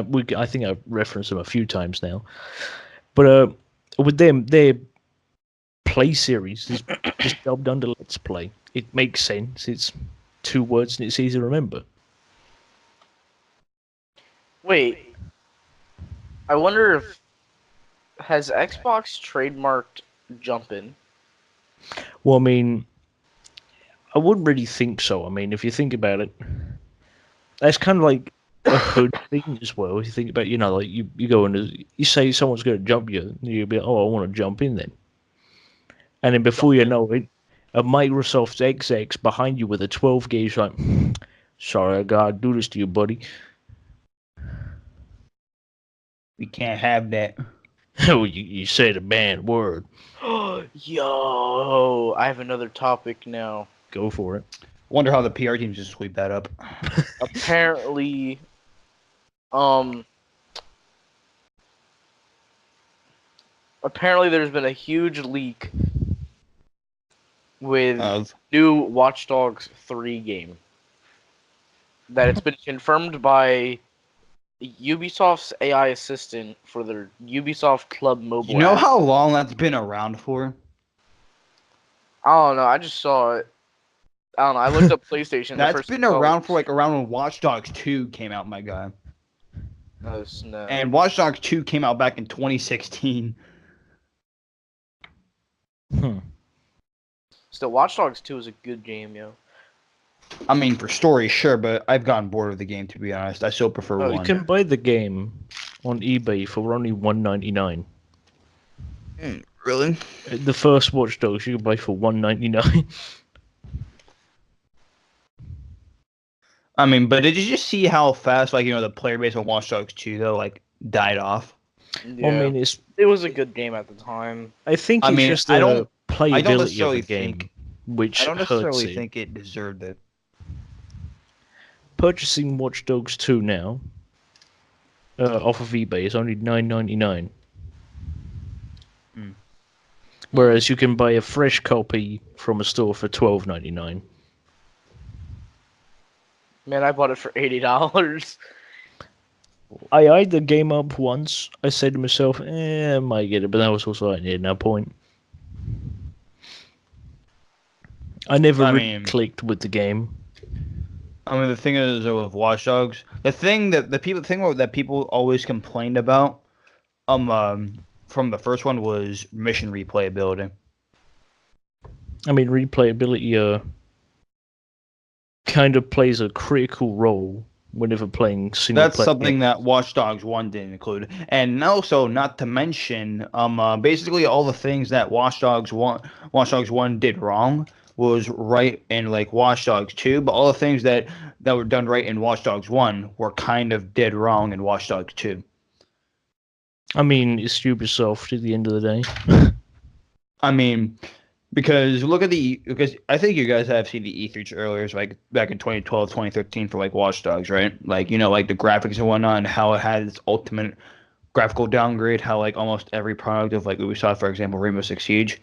I've referenced them a few times now. But with them, their play series is just dubbed under Let's Play. It makes sense. It's two words and it's easy to remember. Wait, I wonder if has Xbox trademarked jumpin'? Well, I mean, I wouldn't really think so. I mean, if you think about it, that's kind of like a hood thing as well. If you think about, like you go and you say someone's going to jump you, you'll be like, oh, I want to jump in then. And then before you know it, a Microsoft XX behind you with a 12 gauge, like, sorry, I gotta do this to you, buddy. We can't have that. Oh, you said a bad word. Yo, I have another topic now. Go for it. Wonder how the PR team just sweep that up. Apparently, um, there's been a huge leak with Of new Watch Dogs 3 game. That it's been confirmed by Ubisoft's AI assistant for their Ubisoft Club mobile you know app. how long that's been around for? I don't know. I just saw it. I don't know. I looked up PlayStation. The That's first been thing I saw around was- for like around when Watch Dogs 2 came out, my guy. Oh snap! And Watch Dogs 2 came out back in 2016. Hmm. Still, Watch Dogs 2 is a good game, yo. I mean, for story, sure, but I've gotten bored of the game, to be honest. I still prefer You one. can buy the game on eBay for only $1.99. Really? The first Watch Dogs you can buy for $1.99. I mean, but did you just see how fast, like, the player base on Watch Dogs 2, though, like, died off? Yeah. I mean, It was a good game at the time. I think I it's mean, just I the don't playability of necessarily the game. think which I don't hurts necessarily it. think it deserved it. Purchasing Watch Dogs 2 now off of eBay is only $9.99. Mm. Whereas you can buy a fresh copy from a store for $12.99. Man, I bought it for $80. I eyed the game up once. I said to myself, I might get it, but that was also at no point. I never really clicked with the game. I mean, the thing is with Watch Dogs, the thing that people always complained about, from the first one was mission replayability. I mean, replayability kind of plays a critical role whenever playing single player. That's something that Watch Dogs 1 didn't include. And also, not to mention, basically all the things that Watch Dogs 1 did wrong was right in like Watch Dogs 2, but all the things that were done right in Watch Dogs 1 were kind of dead wrong in Watch Dogs 2. I mean, it's Ubisoft at the end of the day. I mean, because I think you guys have seen the E3 trailers like back in 2012, 2013 for like Watch Dogs, right? Like, like the graphics and whatnot, and how it had its ultimate graphical downgrade, how like almost every product of like Ubisoft, for example, Rainbow Six Siege.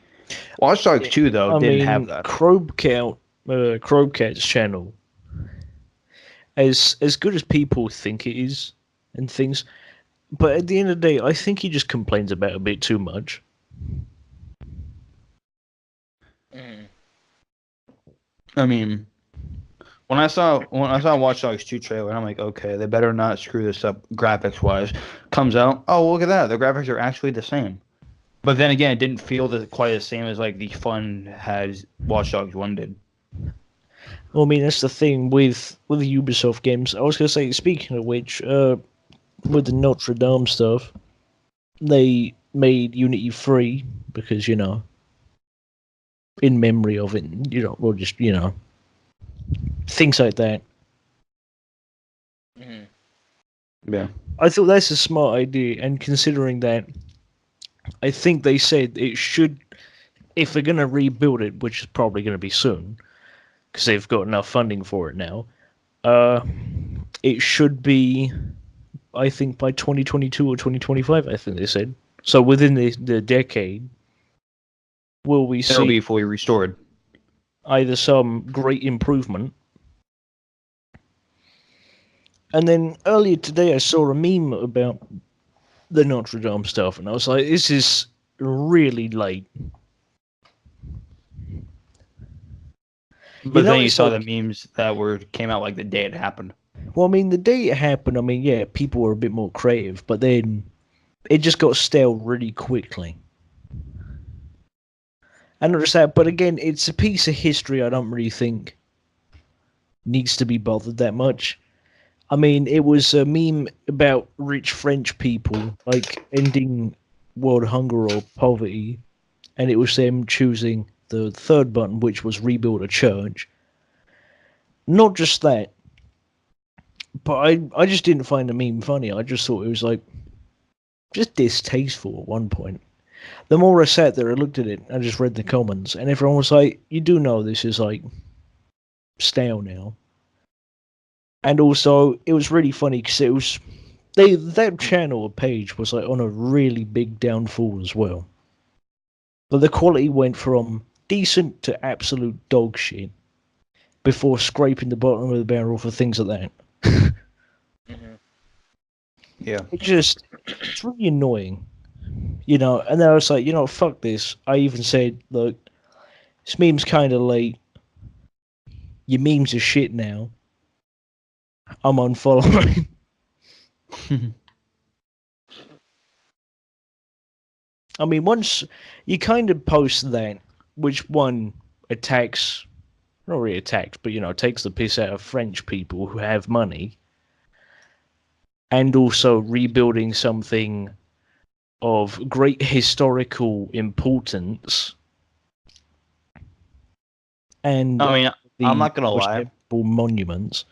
Watch Dogs 2 though didn't have that. Chromecat's channel, as good as people think it is and things, but at the end of the day, I think he just complains about it a bit too much. I mean, when I saw Watch Dogs 2 trailer, I'm like, okay, they better not screw this up graphics wise. Comes out, oh, look at that, the graphics are actually the same. But then again, it didn't feel quite the same as like the fun has Watch Dogs 1 did. Well, I mean, that's the thing with the Ubisoft games. I was gonna say, speaking of which, with the Notre Dame stuff, they made Unity free because, in memory of it, or just, things like that. Yeah. I thought that's a smart idea, and considering that, I think they said it should, if they're going to rebuild it, which is probably going to be soon, because they've got enough funding for it now, it should be, I think, by 2022 or 2025, I think they said. So within the decade, will we see... It'll be fully restored. Either some great improvement. And then earlier today, I saw a meme about the Notre Dame stuff, and I was like, this is really late. But then you saw the memes that came out like the day it happened. Well, I mean, the day it happened, I mean, yeah, people were a bit more creative, but then it just got stale really quickly. And not just that, but again, it's a piece of history I don't really think needs to be bothered that much. I mean, it was a meme about rich French people, like, ending world hunger or poverty, and it was them choosing the third button, which was rebuild a church. Not just that, but I just didn't find the meme funny. I just thought it was, like, just distasteful at one point. The more I sat there, I looked at it, I just read the comments, and everyone was like, you do know this is, like, stale now. And also, it was really funny because it was... that channel or page was, like, on a really big downfall as well. But the quality went from decent to absolute dog shit before scraping the bottom of the barrel for things like that. Yeah. It's really annoying. And then I was like, fuck this. I even said, look, this meme's kind of late. Your memes are shit now. I'm unfollowing. I mean, once you kind of post that, which one attacks, not really attacks, but, takes the piss out of French people who have money, and also rebuilding something of great historical importance. And I mean, I'm not gonna lie. Monuments.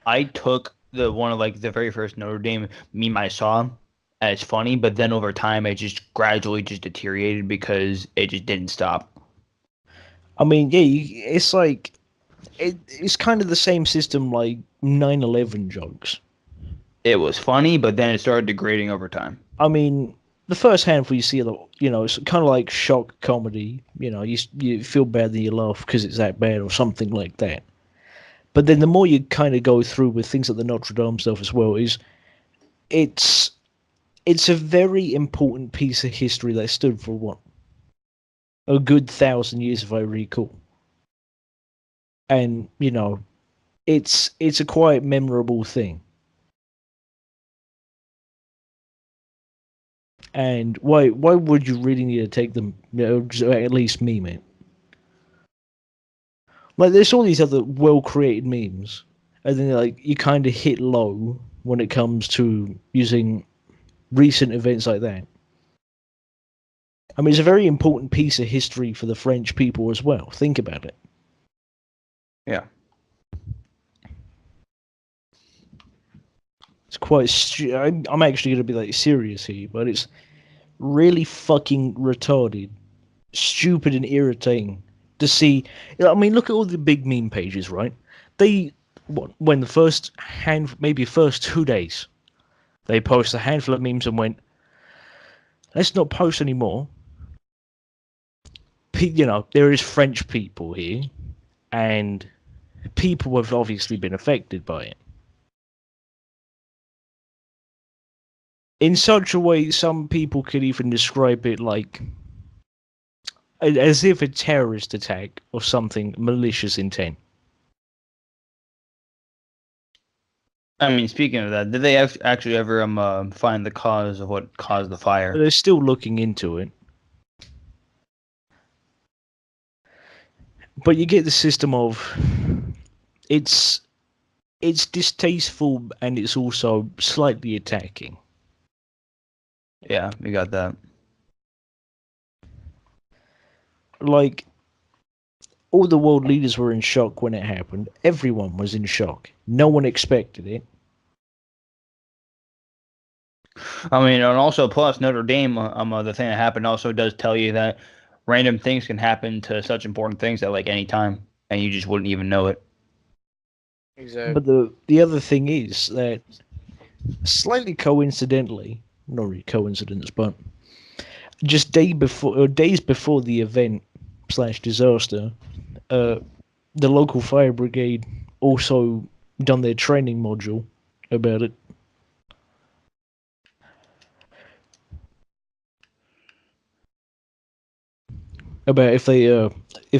I took one of like the very first Notre Dame meme I saw as funny, but then over time it just gradually just deteriorated because it just didn't stop. I mean, yeah, it's like it's kind of the same system like 9/11 jokes. It was funny, but then it started degrading over time. I mean, the first handful you see, it's kind of like shock comedy. You feel bad that you laugh because it's that bad or something like that. But then the more you kind of go through with things like the Notre Dame stuff as well, it's it's a very important piece of history that stood for what, a good 1,000 years, if I recall. And it's a quite memorable thing. And why would you really need to take them? At least me, man. Like there's all these other well-created memes, and then like you kind of hit low when it comes to using recent events like that. I mean, it's a very important piece of history for the French people as well. Think about it. Yeah. It's quite. I'm actually going to be like serious here, but it's really fucking retarded, stupid, and irritating to see. I mean, look at all the big meme pages, right? They when the maybe first 2 days, they post a handful of memes and went, let's not post anymore. There is French people here, and people have obviously been affected by it. In such a way, some people could even describe it like as if a terrorist attack or something malicious intent. I mean, speaking of that, did they actually ever find the cause of what caused the fire? They're still looking into it. But you get the system of it's distasteful and it's also slightly attacking. Yeah, we got that. Like all the world leaders were in shock when it happened. Everyone was in shock. No one expected it. I mean, and also plus Notre Dame, the thing that happened also does tell you that random things can happen to such important things at like any time, and you just wouldn't even know it. Exactly. But the other thing is that slightly coincidentally, not really coincidence, but just days before the event slash disaster, uh, the local fire brigade also done their training module about it. About if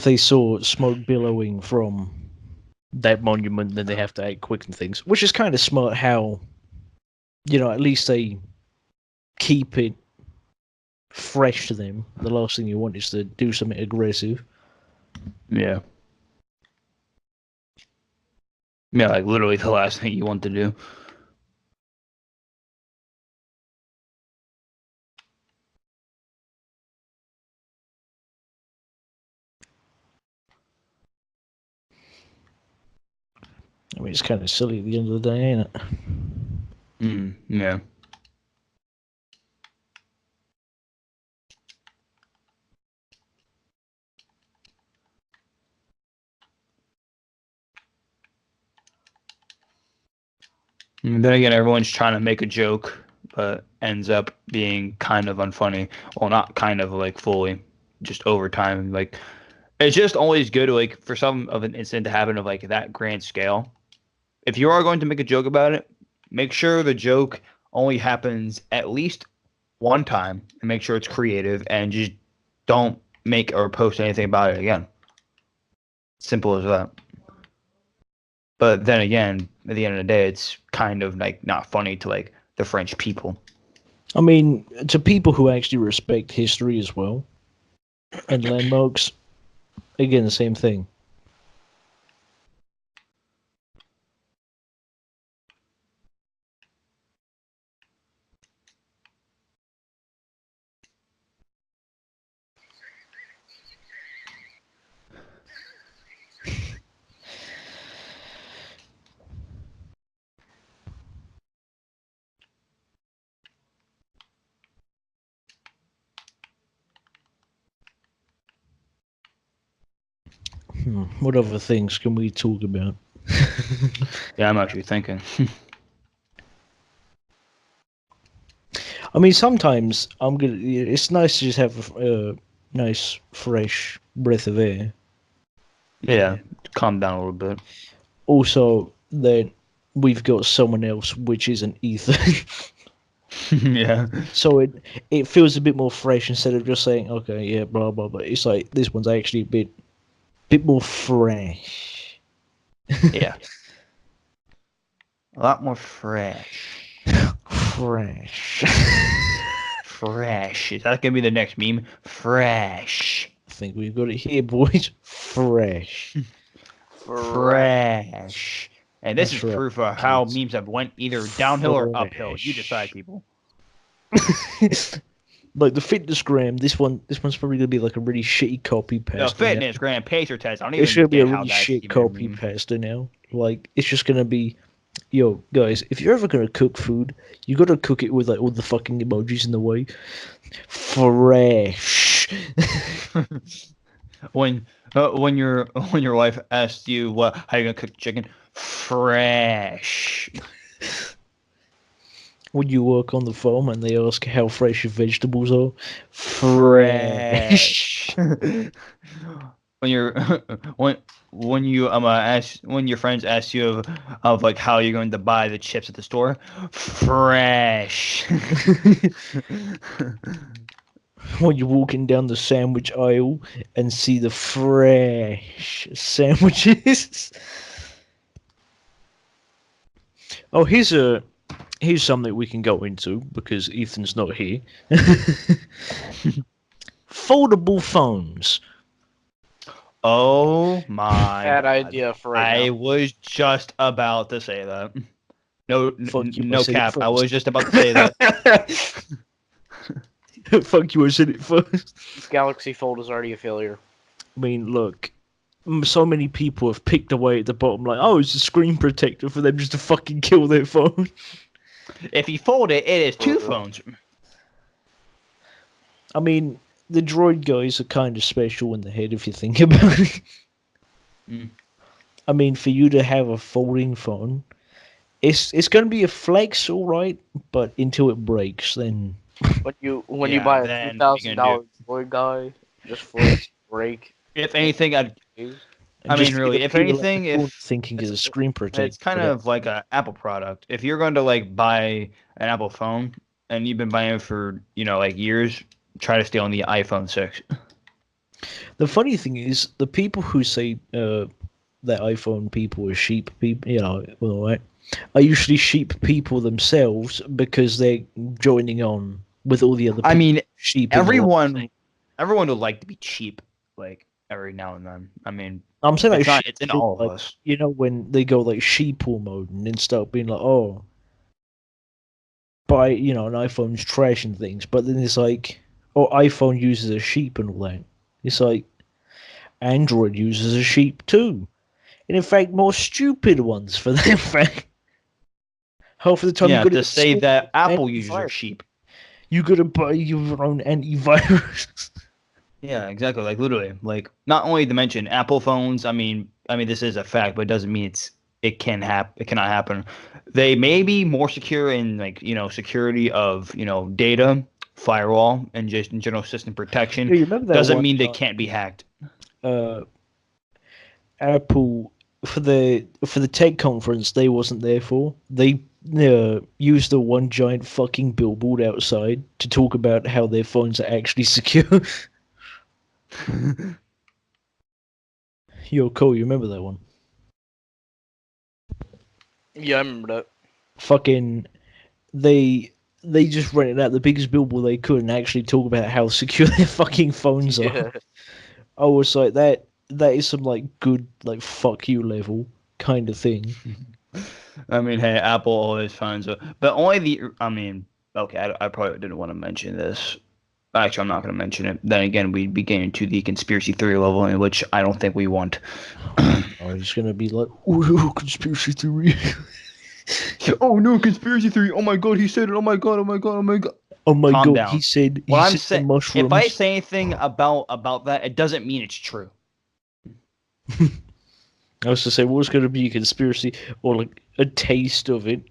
they saw smoke billowing from that monument, then they have to act quick and things, which is kind of smart. How at least they keep it fresh to them. The last thing you want is to do something aggressive. Yeah. Yeah, like literally the last thing you want to do. I mean, it's kind of silly at the end of the day, ain't it? Yeah. And then again, everyone's trying to make a joke, but ends up being kind of unfunny. Well, not kind of, like fully, just over time. Like it's just always good, like for some of an incident to happen of like that grand scale. If you are going to make a joke about it, make sure the joke only happens at least one time, and make sure it's creative, and just don't make or post anything about it again. Simple as that. But then again, at the end of the day, it's kind of like not funny to like the French people. I mean, to people who actually respect history as well and landmarks, again, the same thing. What other things can we talk about? Yeah, I'm actually thinking. I mean, sometimes I'm gonna. It's nice to just have a nice, fresh breath of air. Yeah, calm down a little bit. Also, then we've got someone else, which isn't Ethan. Yeah. So it feels a bit more fresh instead of just saying, okay, yeah, blah blah blah. It's like this one's actually a bit more fresh. Yeah. A lot more fresh. Fresh. Fresh. Is that gonna be the next meme? Fresh. I think we've got it here, boys. Fresh. Fresh. And this That's is right. proof of how memes have went either downhill or uphill. You decide, people. Like the fitness gram, this one's probably gonna be like a really shitty copy The pasta. fitness grand pacer test. I don't even It's gonna be a understand how really that's shit even a copy meme. pasta now. Like it's just gonna be, yo guys, if you're ever gonna cook food, you gotta cook it with like all the fucking emojis in the way. Fresh. when your wife asks you how you gonna cook chicken, fresh. When you work on the farm and they ask how fresh your vegetables are, fresh. When you're when you ask when your friends ask you of like how you're going to buy the chips at the store, fresh. When you're walking down the sandwich aisle and see the fresh sandwiches. Oh, here's something we can go into because Ethan's not here. Foldable phones. Oh my Bad God. idea for right I now. was just about to say that. No, Fuck you, I no said it cap. I first. was just about to say that. Fuck you, I said it first. Galaxy Fold is already a failure. I mean, look, so many people have picked away at the bottom, like, oh, it's a screen protector for them just to fucking kill their phone. If you fold it, it is two phones. I mean, the droid guys are kind of special in the head if you think about it. Mm. I mean, for you to have a folding phone, it's going to be a flex, all right, but until it breaks, then When you Yeah, buy a then what you $2,000 gonna toy guy, just for it to break. If anything, I and mean, just really, get if appeal at anything, the corner if thinking it's a screen protector, it's kind of like a Apple product. If you're going to like buy an Apple phone and you've been buying it for like years, try to stay on the iPhone 6. The funny thing is, the people who say that iPhone people are sheep people, well, right, are usually sheep people themselves because they're joining on with all the other people. I mean, Sheep. in the everyone would like to be cheap, like every now and then. I mean, I'm saying like it's not. sheep It's in people, all of like, us. when they go like sheeple mode and then start being like, oh, buy, an iPhone's trash and things, but then it's like, oh, iPhone uses a sheep and all that. It's like Android uses a sheep too, and in fact, more stupid ones for that fact. Half of the time, Yeah, you got to say that Apple users are antivirus. sheep. You got to buy your own antivirus. Yeah, exactly. Like literally, like not only to mention Apple phones. I mean, this is a fact, but it doesn't mean it can happen. It cannot happen. They may be more secure in like security of data, firewall, and just in general system protection. Yeah, you remember that Doesn't one mean they time, can't be hacked. Apple for the tech conference they wasn't there for. They used the one giant fucking billboard outside to talk about how their phones are actually secure. Yo, Cole, you remember that one? Yeah, I remember that. Fucking they just rented out the biggest billboard they could and actually talk about how secure their fucking phones are. Yeah. I was like, that is some like good like fuck you level kind of thing. I mean, hey, Apple always finds a, but only the. I mean, okay, I probably didn't want to mention this. Actually, I'm not going to mention it. Then again, we'd be getting to the conspiracy theory level, in which I don't think we want. Oh, he's gonna be like, oh, conspiracy theory. Oh no, conspiracy theory! Oh my god, he said it! Oh my god! Oh my god! Oh my god! Oh my Calm god, down. he said What I'm said the saying, mushrooms. if I say anything about that, it doesn't mean it's true. I was to say, what's going to be a conspiracy or like a taste of it?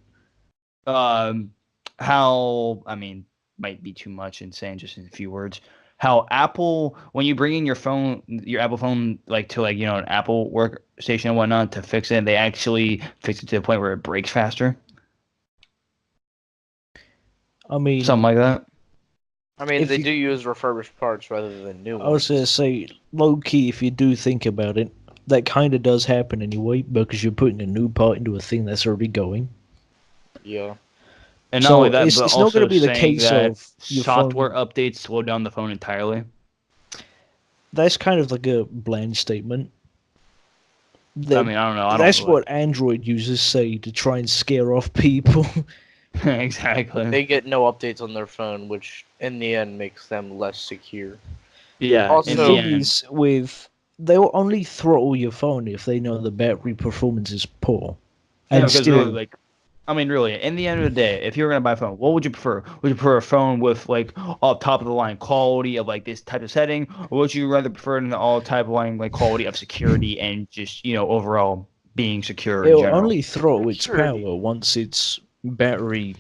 How, I mean, might be too much and saying just in a few words. How Apple, when you bring in your phone, your Apple phone, like to like, an Apple workstation and whatnot to fix it, they actually fix it to the point where it breaks faster. I mean, Something like that. I mean, If they you- do use refurbished parts rather than new I was ones. going to say, low key, if you do think about it, that kind of does happen anyway, because you're putting a new part into a thing that's already going. Yeah. And not So only that, it's but not also going to be the saying case that of your software phone. updates slow down the phone entirely. That's kind of like a bland statement. I mean, I don't know. I That's don't what Android users say to try and scare off people. exactly. They get no updates on their phone, which in the end makes them less secure. Yeah. Also- In The the thing end, is, they'll only throttle your phone if they know the battery performance is poor. yeah, And because still, really, like, I mean, really, in the end of the day, if you're gonna buy a phone, what would you prefer? Would you prefer a phone with like all top of the line quality of like this type of setting, or would you rather prefer an all type of line like quality of security and just overall being secure in it'll general? only throttle its Security. power once its battery.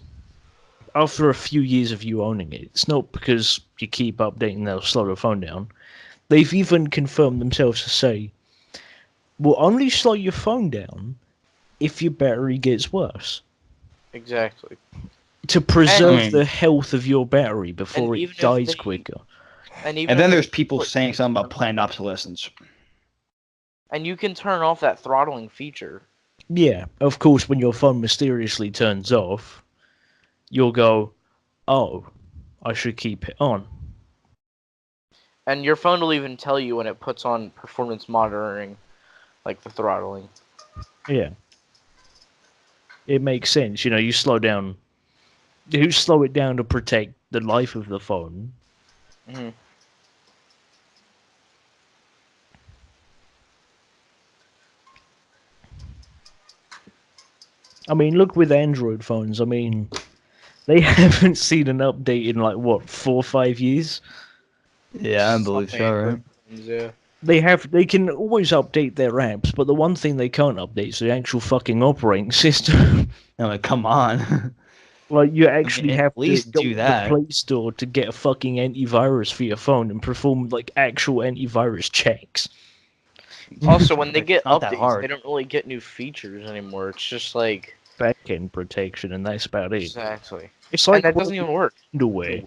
After a few years of you owning it, it's not because you keep updating they'll slow the phone down. They've even confirmed themselves to say, we'll only slow your phone down if your battery gets worse. Exactly. To preserve I mean- the health of your battery before And it even if dies they- quicker. And even And then if there's they people put- saying something about planned obsolescence. And you can turn off that throttling feature. Yeah, of course, when your phone mysteriously turns off, you'll go, oh, I should keep it on. And your phone will even tell you when it puts on performance monitoring, like the throttling. Yeah. It makes sense. You slow down. You slow it down to protect the life of the phone. Mhm. I mean, look with Android phones. I mean, they haven't seen an update in like what 4 or 5 years. Yeah, I believe Some so, right? Android phones, yeah. They can always update their apps, but the one thing they can't update is the actual fucking operating system. I'm like, come on. Like you actually at have to least go do to that. the Play Store to get a fucking antivirus for your phone and perform like actual antivirus checks. Also, when they It's get not that updates, hard. they don't really get new features anymore. It's just like Backend protection, and that's about it. exactly, It's and like that doesn't even work. underwear.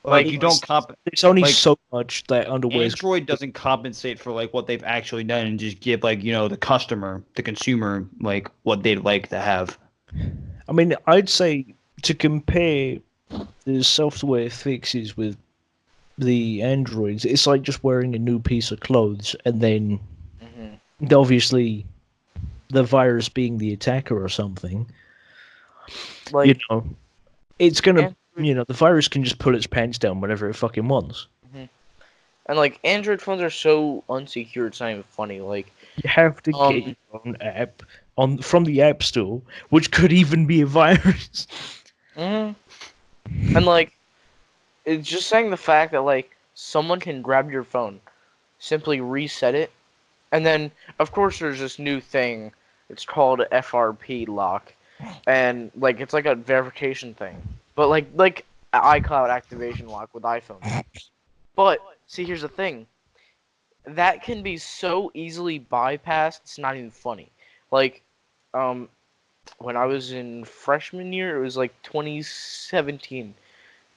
Like Like, you don't There's only like, so much that underwear. Android doesn't compensate for like what they've actually done and just give like the customer, the consumer, like what they'd like to have. I mean, I'd say to compare the software fixes with the Androids, it's like just wearing a new piece of clothes, and then Mhm. obviously the virus being the attacker or something. like It's gonna, Android, the virus can just pull its pants down whenever it fucking wants. and like Android phones are so unsecure. It's not even funny. Like, You have to get your own app from the App Store, which could even be a virus. and like it's just saying the fact that like someone can grab your phone, simply reset it, and then of course there's this new thing. It's called FRP lock, and like it's like a verification thing, but like iCloud activation lock with iPhone. But see, here's the thing. That can be so easily bypassed. It's not even funny. Like, um, when I was in freshman year, it was like 2017.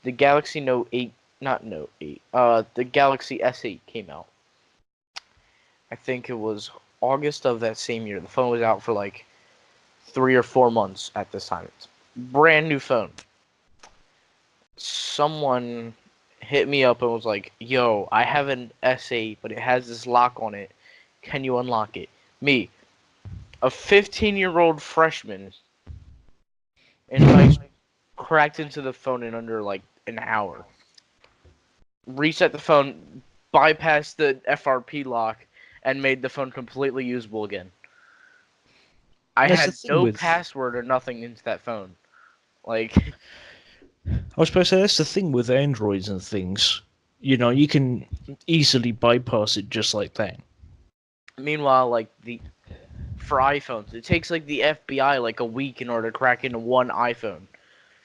The Galaxy Note 8, not Note 8, the Galaxy S8 came out. I think it was August of that same year. The phone was out for like 3 or 4 months at this time. It's a brand new phone. Someone hit me up and was like, "Yo, I have an S8, but it has this lock on it. Can you unlock it?" Me, a 15-year-old freshman in high school, cracked into the phone in under like an hour. Reset the phone, bypassed the FRP lock, and made the phone completely usable again. I That's the had thing no with- password or nothing into that phone. Like, I was supposed to say that's the thing with Androids and things. You can easily bypass it just like that. Meanwhile, like for iPhones, it takes like the FBI like a week in order to crack into one iPhone,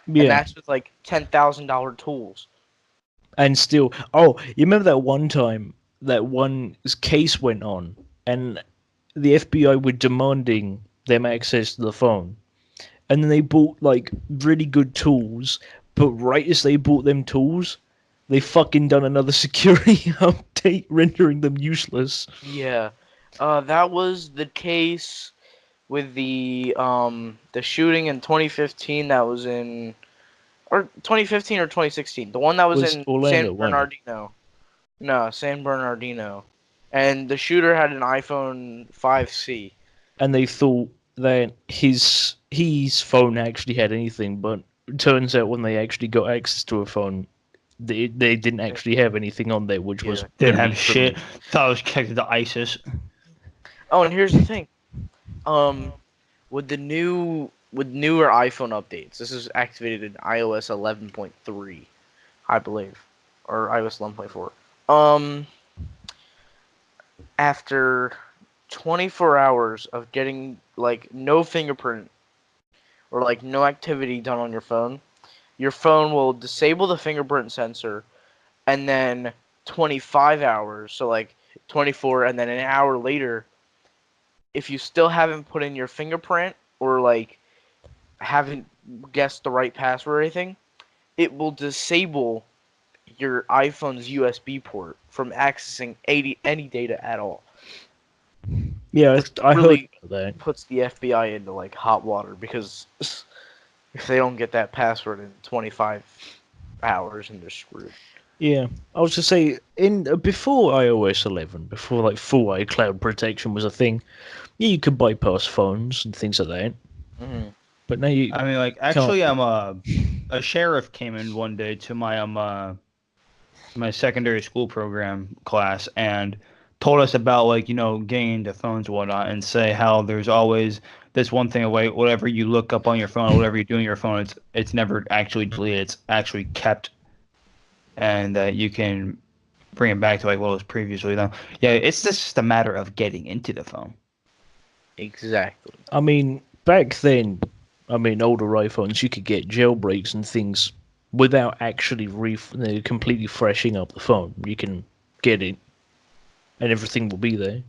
and Yeah, that's with like $10,000 tools. and still, oh, you remember that one time that one case went on, and the FBI were demanding them access to the phone, and then they bought like really good tools, but right as they bought them tools, they fucking done another security update, rendering them useless. Yeah, that was the case with the shooting in 2015 that was in or 2015 or 2016. The one that was Was in San Orlando, wasn't it? Bernardino. No, San Bernardino. And the shooter had an iPhone 5C. And they thought that his phone actually had anything, but it turns out when they actually got access to a phone, they didn't actually have anything on there, which was Yeah. Didn't gonna have be shit. criminal. Thought it was connected to ISIS. Oh, and here's the thing. With newer iPhone updates, this is activated in iOS 11.3, I believe, or iOS 11.4. After 24 hours of getting like no fingerprint or like no activity done on your phone will disable the fingerprint sensor, and then 25 hours, so like 24 and then an hour later, if you still haven't put in your fingerprint or like haven't guessed the right password or anything, it will disable your iPhone's USB port from accessing any data at all. Yeah, Which I heard really about that. puts the FBI into like hot water because if they don't get that password in 25 hours, and they're screwed. Yeah, I was to say in before iOS 11, before like full iCloud protection was a thing. Yeah, you could bypass phones and things like that, Mm-hmm. but now you I mean, like, can't. actually, a sheriff came in one day to my secondary school program class and told us about, like, getting into phones and whatnot, and say how there's always this one thing away. Whatever you look up on your phone, whatever you do on your phone, it's never actually deleted. It's actually kept, and that you can bring it back to like what was previously done. Yeah, it's just a matter of getting into the phone. Exactly. I mean, back then, I mean, older iPhones, you could get jailbreaks and things without actually completely freshing up the phone. You can get it, and everything will be there.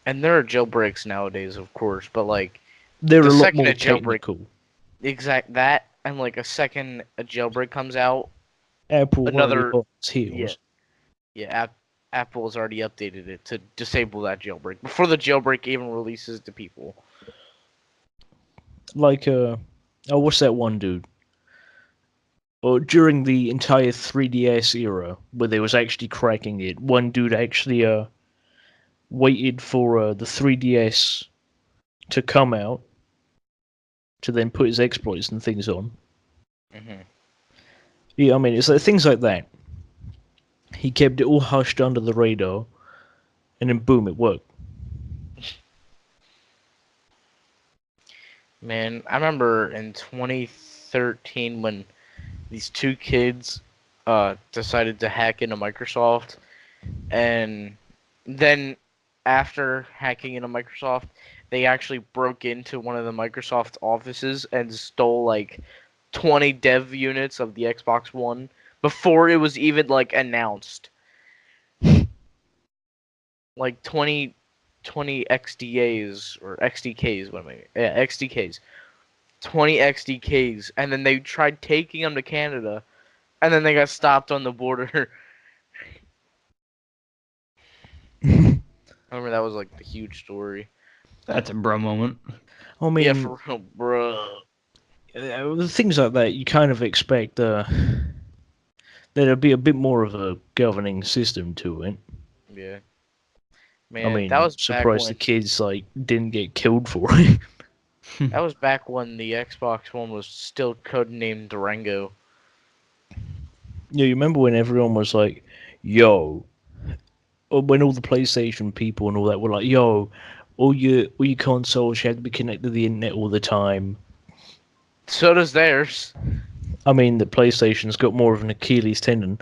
And there are jailbreaks nowadays, of course, but like They're the a lot second more a jailbreak, technical. that, and like a second a jailbreak comes out, Apple already another on its yeah heels. Apple has already updated it to disable that jailbreak before the jailbreak even releases to people. Like, oh, what's that one dude? Or during the entire 3DS era, where they was actually cracking it, one dude actually waited for the 3DS to come out to then put his exploits and things on. Mm-hmm. Yeah, I mean, it's like things like that. He kept it all hushed under the radar, and then boom, it worked. Man, I remember in 2013 when these two kids decided to hack into Microsoft, and then after hacking into Microsoft, they actually broke into one of the Microsoft offices and stole like 20 dev units of the Xbox One before it was even like announced. Like 20 XDAs or XDKs, what am I? Yeah, XDKs. 20 XDKs, and then they tried taking them to Canada, and then they got stopped on the border. I remember that was like the huge story. That's a bro moment. I Yeah, mean, for real, bro. the things like that you kind of expect there'd be a bit more of a governing system to it. Yeah, I man, that mean, was back surprised the when kids like didn't get killed for it. the Xbox One was still codenamed Durango. Yeah, you remember when everyone was like, "Yo," or when all the PlayStation people and all that were like, "Yo, all your consoles you have to be connected to the internet all the time." So does theirs. I mean, the PlayStation's got more of an Achilles tendon.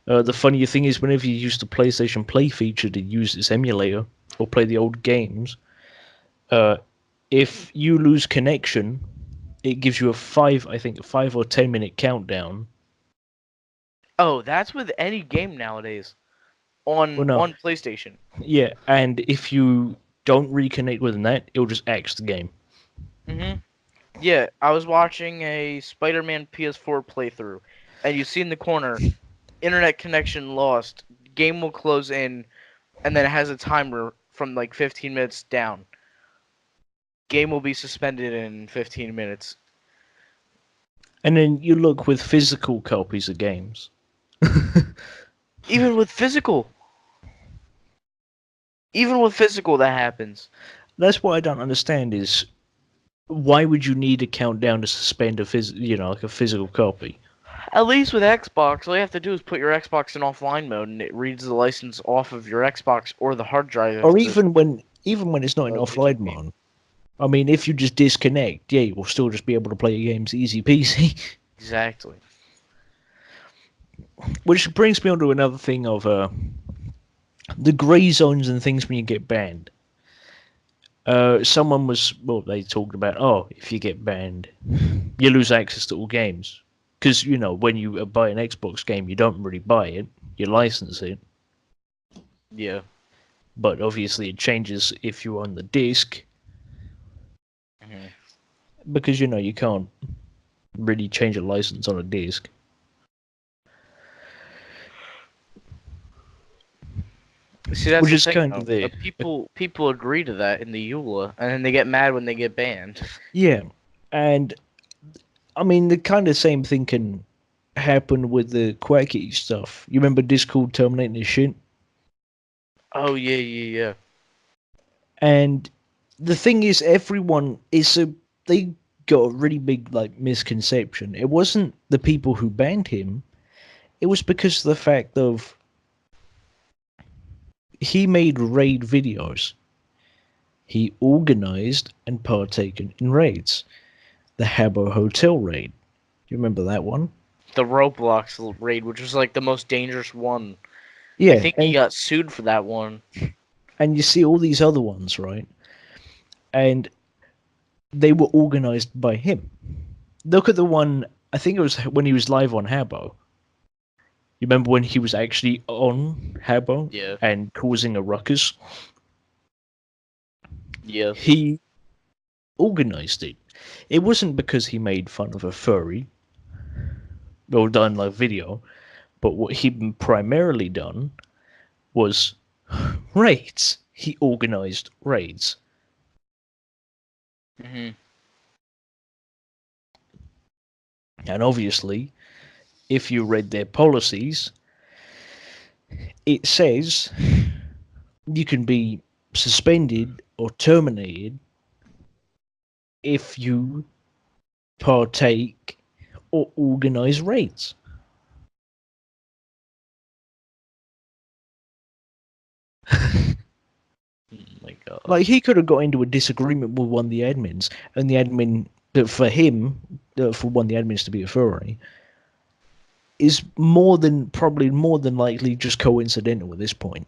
The funny thing is, whenever you use the PlayStation Play feature to use its emulator, or play the old games, if you lose connection, it gives you a 5 or 10 minute countdown. Oh, that's with any game nowadays on Well, no. on PlayStation. Yeah, and if you don't reconnect with the net, it'll just X the game. Yeah, I was watching a Spider-Man PS4 playthrough, and you see in the corner, internet connection lost. Game will close in, and then it has a timer from like 15 minutes down. Game will be suspended in 15 minutes. And then you look with physical copies of games. Even with physical, that happens. That's what I don't understand is why would you need a countdown to suspend a like a physical copy? At least with Xbox, all you have to do is put your Xbox in offline mode, and it reads the license off of your Xbox or the hard drive. Or even when it's not in offline mode. I mean, if you just disconnect, yeah, you will still just be able to play your games easy peasy. Exactly. Which brings me on to another thing of the grey zones and things when you get banned. They talked about, if you get banned, you lose access to all games. Because, when you buy an Xbox game, you don't really buy it, you license it. Yeah. But obviously it changes if you're on the disc. Because, you can't really change a license on a disc. See, that's Which the is thing, kind though. of the People agree to that in the EULA, and then they get mad when they get banned. Yeah, and I mean the kind of same thing can happen with the Quacky stuff. You remember Discord terminating his shit? Oh yeah. And the thing is, they got a really big misconception. It wasn't the people who banned him; it was because of the fact of he made raid videos. He organized and partaken in raids. The Habbo Hotel raid. Do you remember that one? The Roblox raid, which was like the most dangerous one. Yeah, I think he got sued for that one. And you see all these other ones, right? And they were organized by him. Look at the one, I think it was when he was live on Habbo. You remember when he was actually on Habbo? Yeah. And causing a ruckus? Yeah. He organized it. It wasn't because he made fun of a furry or done like video, but what he'd primarily done was raids. He organized raids. And obviously, if you read their policies, it says you can be suspended or terminated if you partake or organize raids. My God. Like, he could have got into a disagreement with one of the admins, and the admin, for him, for one of the admins to be a furry, is probably more than likely just coincidental at this point.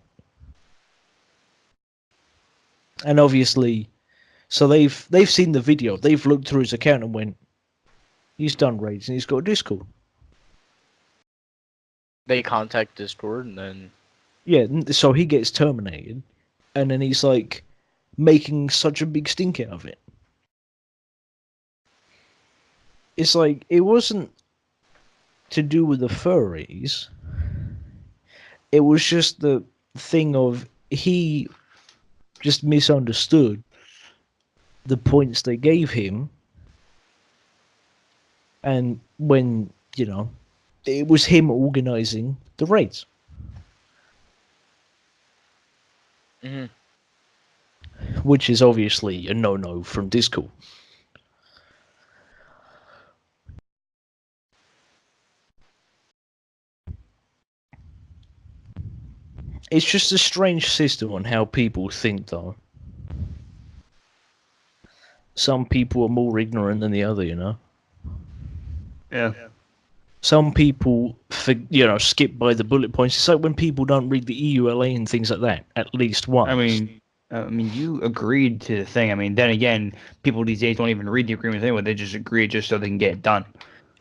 And obviously, so they've seen the video, they've looked through his account and went, he's done raids and he's got a Discord. They contact Discord and then... Yeah, so he gets terminated, and then he's like making such a big stink out of it. It's like, it wasn't to do with the furries. It was just the thing of he just misunderstood the points they gave him, and when, it was him organizing the raids. Which is obviously a no-no from Discord. It's just a strange system on how people think, though. Some people are more ignorant than the other, Yeah. Some people, skip by the bullet points. It's like when people don't read the EULA and things like that, at least once. I mean, I mean, you agreed to the thing. I mean, then again, people these days don't even read the agreements anyway. They just agree just so they can get it done.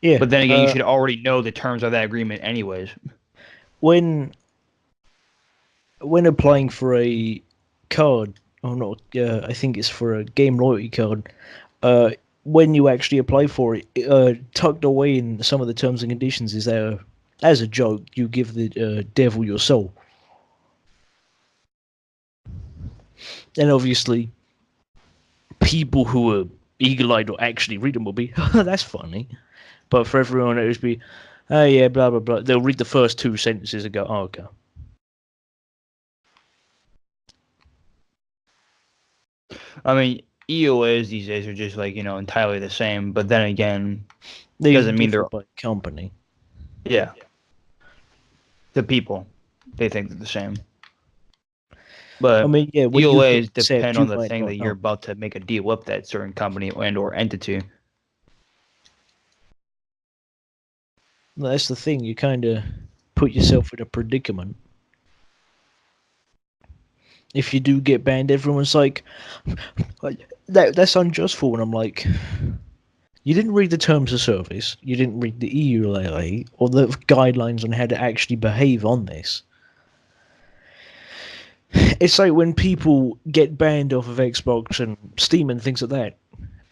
Yeah. But then again, you should already know the terms of that agreement anyways. When applying for a card, or not, I think it's for a game loyalty card. When you actually apply for it, tucked away in some of the terms and conditions is there, as a joke, you give the devil your soul. And obviously, people who are eagle-eyed or actually read them will be, that's funny. But for everyone, it would be, oh yeah, blah, blah, blah. They'll read the first 2 sentences and go, oh, okay. I mean, EOAs these days are just like, entirely the same. But then again, They doesn't mean differ they're by company. yeah. The people, they think they're the same. But I mean, yeah, when you hit EOAs accept, depend you on the might thing not that you're know. about to make a deal with that certain company or entity. That's the thing. You kind of put yourself in a predicament. If you do get banned, everyone's like, that's unjust for. And I'm like, you didn't read the terms of service. You didn't read the EULA or the guidelines on how to actually behave on this. It's like when people get banned off of Xbox and Steam and things like that,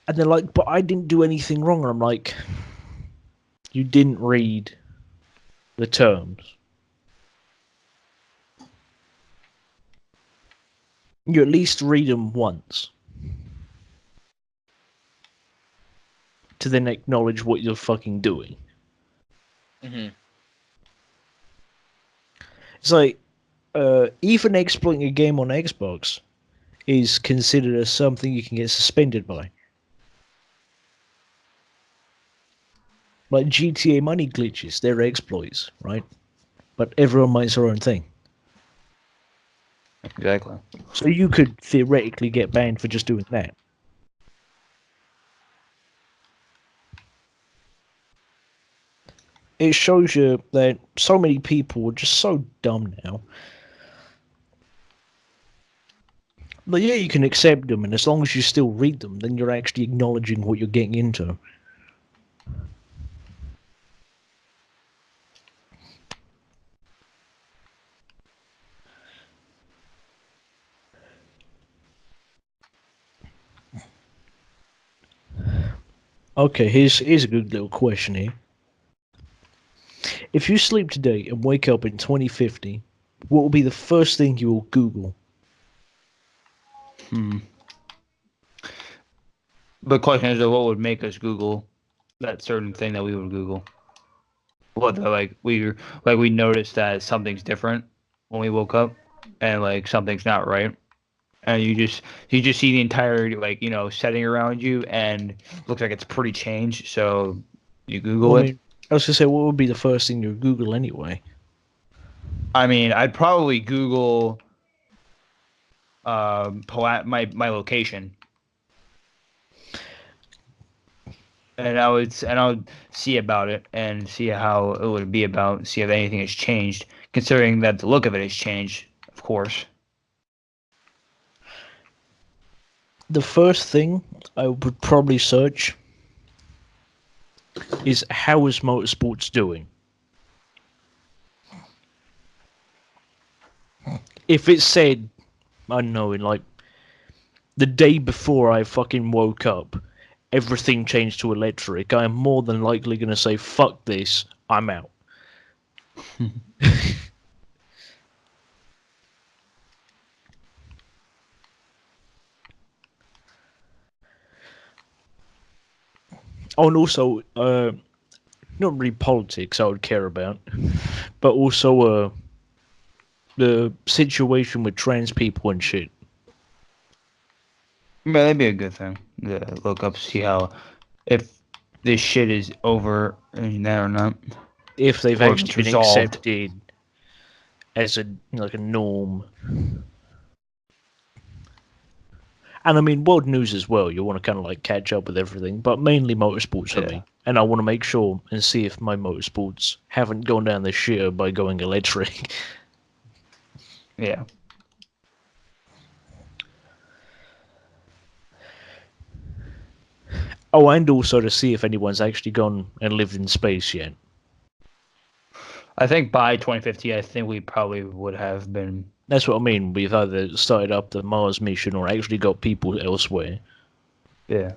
and they're like, but I didn't do anything wrong. And I'm like, you didn't read the terms. You at least read them once to then acknowledge what you're fucking doing. Mm-hmm. It's like, even exploiting a game on Xbox is considered as something you can get suspended by. Like GTA money glitches, they're exploits, right? But everyone minds their own thing. Exactly. So you could theoretically get banned for just doing that. It shows you that so many people are just so dumb now. But yeah, you can accept them, and as long as you still read them, then you're actually acknowledging what you're getting into. Okay, here's a good little question here. If you sleep today and wake up in 2050, what will be the first thing you will Google? The question is, what would make us Google that certain thing that we would Google? What we noticed that something's different when we woke up, and like something's not right, and you just see the entire setting around you, and looks like it's pretty changed. So you Google Well, I it. mean, I was gonna say, what would be the first thing you would Google anyway? I mean, I'd probably Google my location, and I would see about it and see how it would be about, see if anything has changed, considering that the look of it has changed, of course. The first thing I would probably search is how is motorsports doing? If it said, I don't know, in like the day before I fucking woke up, everything changed to electric, I am more than likely going to say, fuck this, I'm out. Oh, and also, not really politics I would care about, but also the situation with trans people and shit. Yeah, that'd be a good thing to look up, see how, if this shit is over and that or not, If they've or if actually it's been resolved. accepted as a like a norm. And I mean, world news as well. You want to kind of like catch up with everything, but mainly motorsports for Yeah. me. And I want to make sure and see if my motorsports haven't gone down the shitter by going electric. Yeah. Oh, and also to see if anyone's actually gone and lived in space yet. I think by 2050, I think we probably would have been. That's what I mean. We've either started up the Mars mission or actually got people elsewhere. Yeah.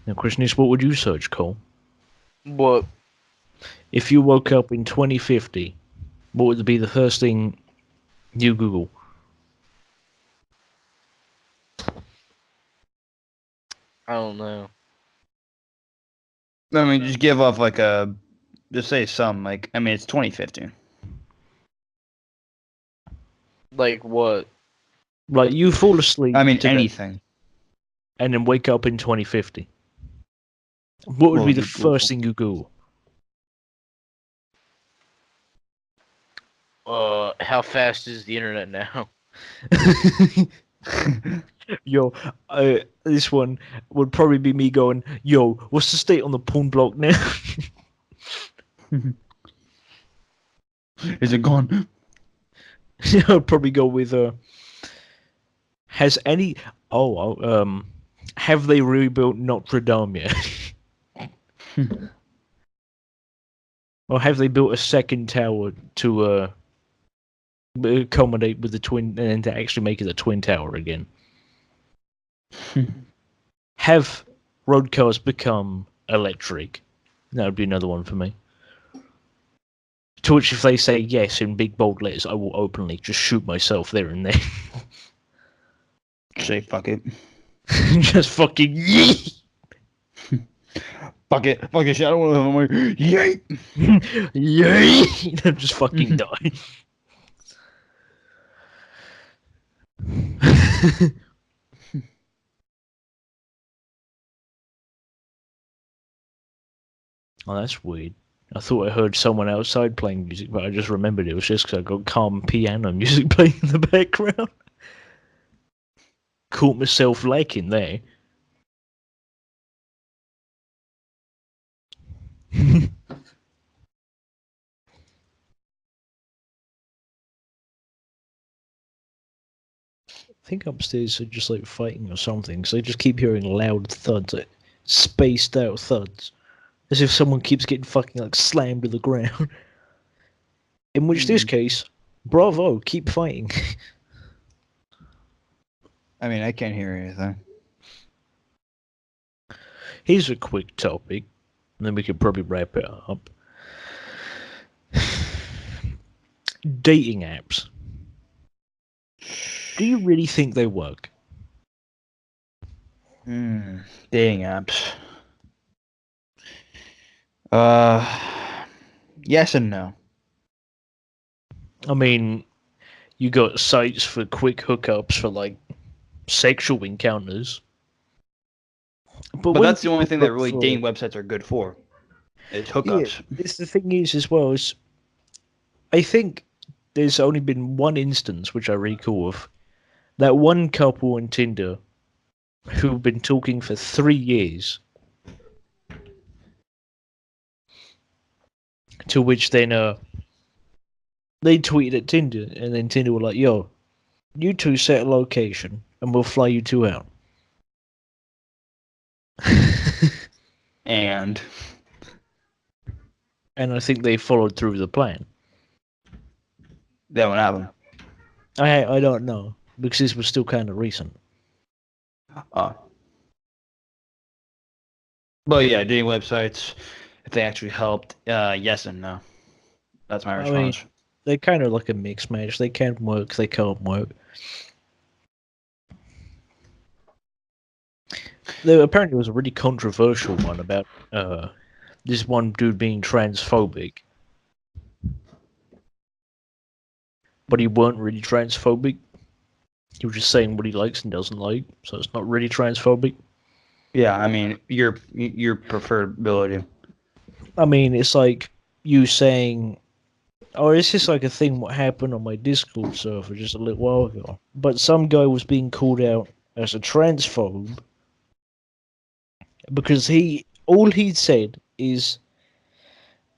The question is, what would you search, Cole? What? If you woke up in 2050, what would be the first thing you Google? I don't know. I mean, just give off like a. Just say some. Like, I mean, it's 2050. Like what? Like, you fall asleep I mean, today anything. and then wake up in 2050. What would Well, be the you first Google. thing you Google? How fast is the internet now? Yo, this one would probably be me going, yo, what's the state on the porn block now? Is it gone? I'd probably go with, has any, have they rebuilt Notre Dame yet? Or have they built a second tower to, accommodate with the twin, and to actually make it a twin tower again? Have road cars become electric? That would be another one for me. To which, if they say yes in big bold letters, I will openly just shoot myself there and then. Say fuck it. Just fucking yeet! Fuck it. Fuck it. Shit. I don't want to live on my. Yay! Yeet! Just fucking die. Oh, that's weird. I thought I heard someone outside playing music, but I just remembered it was just because I got calm piano music playing in the background. Caught myself liking there. I think upstairs they're just like fighting or something, because I just keep hearing loud thuds, like spaced out thuds, as if someone keeps getting fucking like slammed to the ground. In which this case, bravo, keep fighting. I mean, I can't hear anything. Here's a quick topic, and then we could probably wrap it up. Dating apps. Do you really think they work? Dating apps. Yes and no. I mean, you got sites for quick hookups for like sexual encounters. But when that's the only people thing that look really for- dating websites are good for. Is hookups. Yeah, it's the thing is as well is, I think there's only been one instance which I recall of that one couple on Tinder who've been talking for 3 years, to which then they tweeted at Tinder, and then Tinder were like, "Yo, you two set a location, and we'll fly you two out." And And I think they followed through the plan. that won't happen. I don't know, because this was still kind of recent. But yeah, dating websites, if they actually helped, yes and no. That's my I mean, response. they're kind of like a mixed match. They can work, they can't work. There apparently was a really controversial one about this one dude being transphobic. But he weren't really transphobic. He was just saying what he likes and doesn't like, so it's not really transphobic. Yeah, I mean, your preferability. I mean, it's like you saying, "Oh, it's just like a thing what happened on my Discord server just a little while ago." But some guy was being called out as a transphobe because all he said is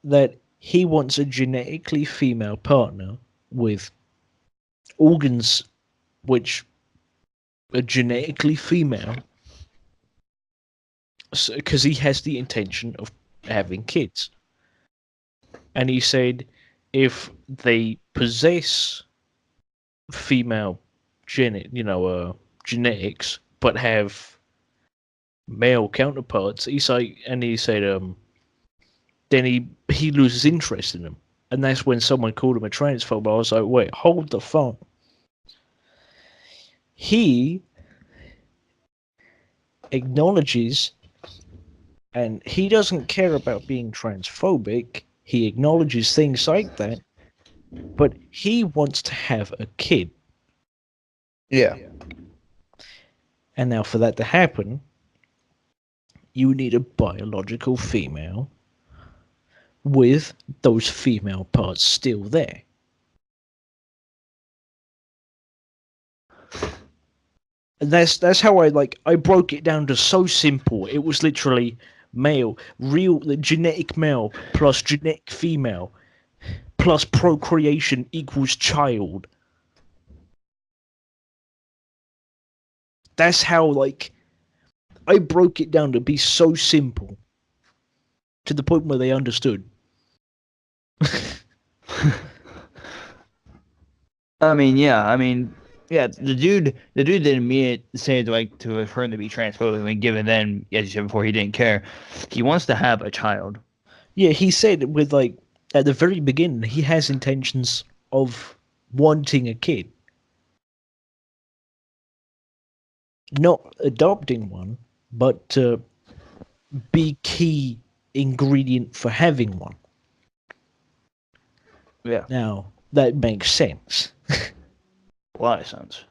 that he wants a genetically female partner with organs which are genetically female, because he has the intention of having kids. And he said if they possess female genetics, but have male counterparts, he said, then he loses interest in them. And that's when someone called him a transphobe. I was like, wait, hold the phone. He acknowledges, and he doesn't care about being transphobic. He acknowledges things like that, but he wants to have a kid. Yeah. And now for that to happen, you need a biological female with those female parts still there. And that's how I broke it down to so simple. It was literally male, genetic male plus genetic female plus procreation equals child. That's how I broke it down to be so simple, to the point where they understood. Yeah, the dude didn't mean it to say to her to be transphobic. I mean, given then, as you said before, he didn't care. He wants to have a child. Yeah, he said with at the very beginning, he has intentions of wanting a kid. Not adopting one, but to be key ingredient for having one. Yeah. Now, that makes sense. A lot of sense.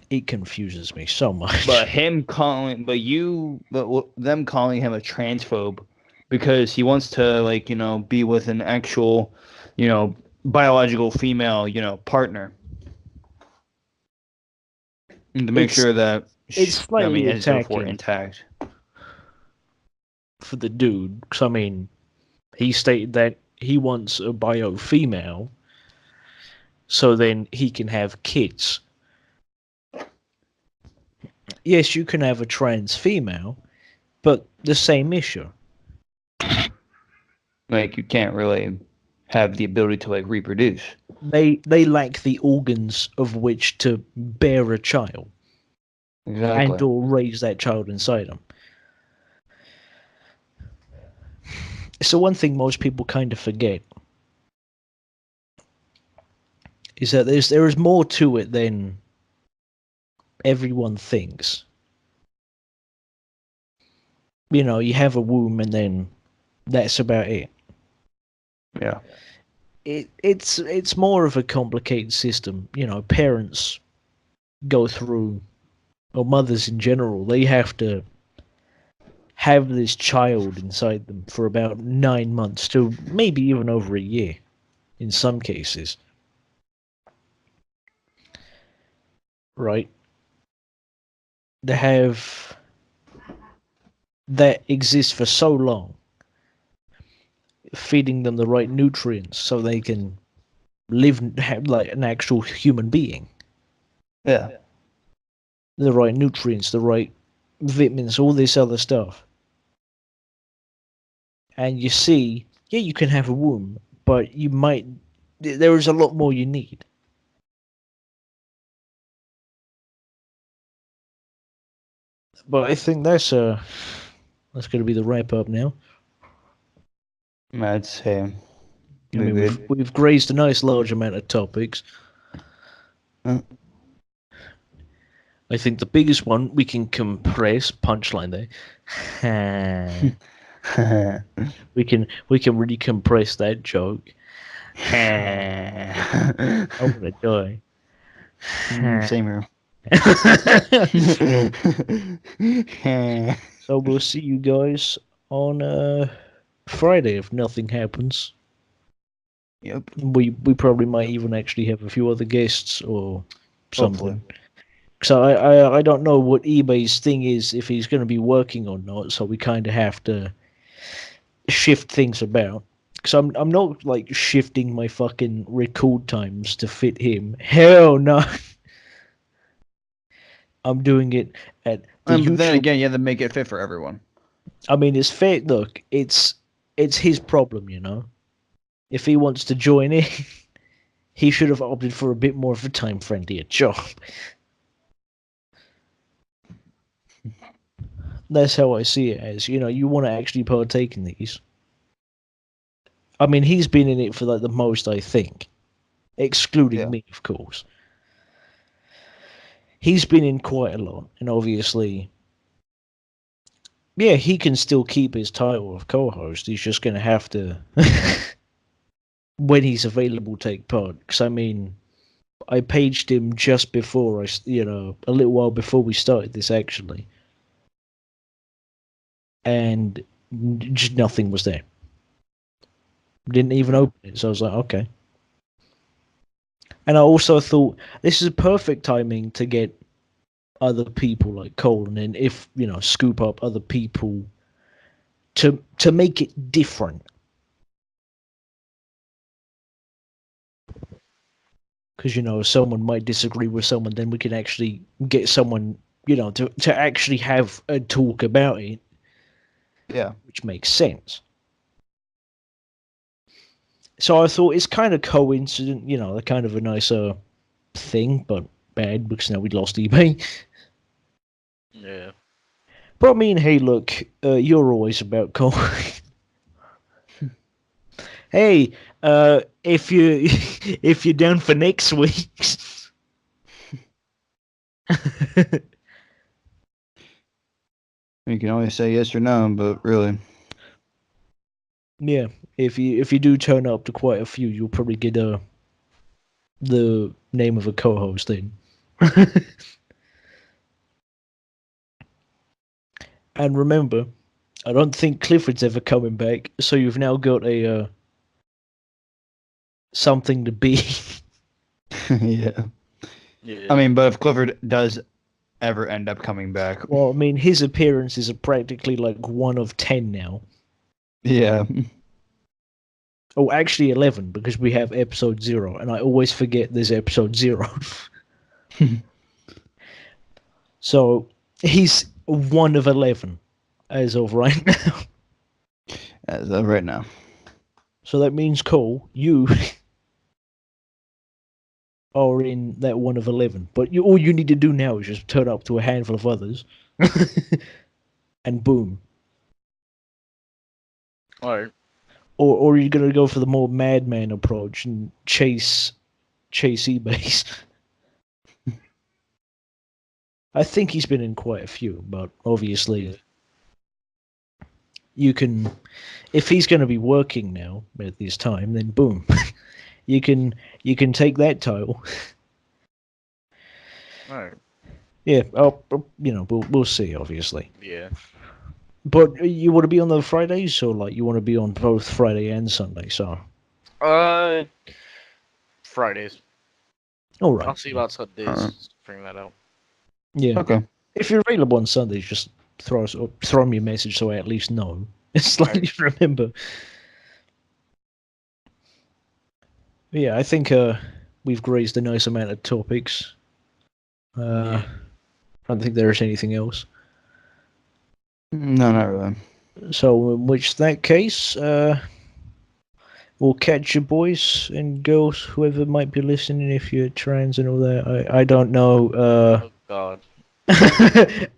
It confuses me so much. But them calling him a transphobe because he wants to be with an actual, biological female, partner. And to make sure that it's slightly therefore intact. For the dude, because he stated that he wants a bio female, so then he can have kids. Yes, you can have a trans female, but the same issue. You can't really have the ability to reproduce. They lack the organs of which to bear a child. Exactly. And or raise that child inside them. So one thing most people kind of forget is that there is more to it than everyone thinks. You have a womb and then that's about it. Yeah. It's more of a complicated system. Parents go through, or mothers in general, they have to have this child inside them for about 9 months to maybe even over a year in some cases. Right? They have that exists for so long, feeding them the right nutrients so they can live have like an actual human being. Yeah. The right nutrients, the right vitamins, all this other stuff. And you see, yeah, you can have a womb, but there is a lot more you need. But I think that's going to be the wrap up now. I'd say we've grazed a nice large amount of topics. I think the biggest one we can compress, punchline there. we can really compress that joke. I'm gonna die. Same here. So we'll see you guys on Friday if nothing happens. Yep. We probably might even actually have a few other guests or something. Hopefully. So I don't know what eBay's thing is, if he's going to be working or not. So we kind of have to shift things about. Because I'm not shifting my fucking record times to fit him. Hell no. I'm doing it at the But usual. then again, you have to make it fit for everyone. I mean, it's fair. Look, it's his problem, you know. If he wants to join in, he should have opted for a bit more of a time-friendlier job. That's how I see it as. You know, you want to actually partake in these. I mean, he's been in it for like the most, I think, excluding me, of course. He's been in quite a lot, and obviously, yeah, he can still keep his title of co-host. He's just going to have to, when he's available, take part. Because I mean, I paged him just before a little while before we started this actually, and just nothing was there. Didn't even open it, so I was like, okay. And I also thought this is a perfect timing to get other people like Cole, and then if scoop up other people to make it different. Because someone might disagree with someone, then we can actually get someone to actually have a talk about it. Yeah, which makes sense. So I thought it's kind of coincident, a kind of a nicer thing, but bad because now we lost eBay. Yeah. But I mean, hey, look, you're always about Cole. Hey, if you're down for next week's, you can always say yes or no, but really, yeah, if you do turn up to quite a few, you'll probably get the name of a co-host then. And remember, I don't think Clifford's ever coming back, so you've now got a something to be. yeah. I mean, but if Clifford does ever end up coming back, well, I mean, his appearances are practically like 1 of 10 now. Yeah. Oh, actually 11, because we have episode 0, and I always forget there's episode 0. So he's 1 of 11 as of right now. As of right now. So that means, Cole, you are in that 1 of 11. But all you need to do now is just turn up to a handful of others. And boom. Alright. Or you're going to go for the more madman approach and chase eBay. I think he's been in quite a few, but obviously you can, if he's going to be working now at this time, then boom, you can take that title. All right. Yeah, we'll see, obviously. Yeah. But you want to be on the Fridays, or like you want to be on both Friday and Sunday? So Fridays. All right. I'll see about Sundays. Figuring that out. Yeah. Okay. If you're available on Sundays, just throw me a message so I at least know. It's like you remember. Yeah, I think we've grazed a nice amount of topics. I don't think there's anything else. No, not really. So, in that case, we'll catch you, boys and girls, whoever might be listening, if you're trans and all that. I don't know. Oh God.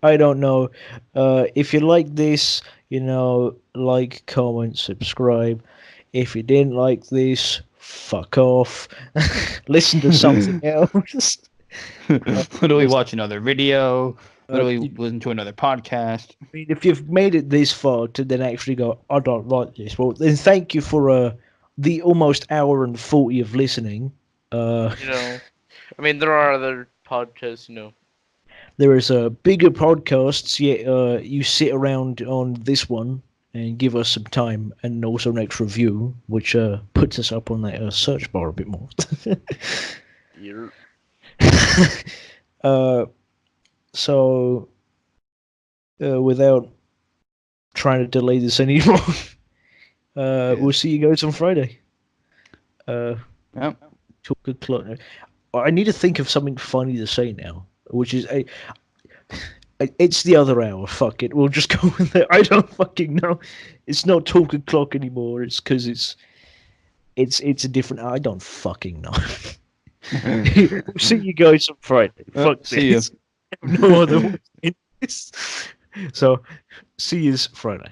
I don't know. If you like this, like, comment, subscribe. If you didn't like this, fuck off. Listen to something else. Literally watch another video. Literally listen to another podcast. I mean, if you've made it this far to then actually go, I don't like this, well, then thank you for the almost hour and 40 of listening. I mean, there are other podcasts, There is bigger podcasts, yet you sit around on this one and give us some time, and also an extra review, which puts us up on that search bar a bit more. So, without trying to delay this anymore, we'll see you guys on Friday. Yep. Talk good clock. I need to think of something funny to say now, which is It's the other hour. Fuck it. We'll just go with it. I don't fucking know. It's not talk o'clock anymore. It's because it's a different. I don't fucking know. See you guys on Friday. Fuck see this. No other way in this. So, see you Friday.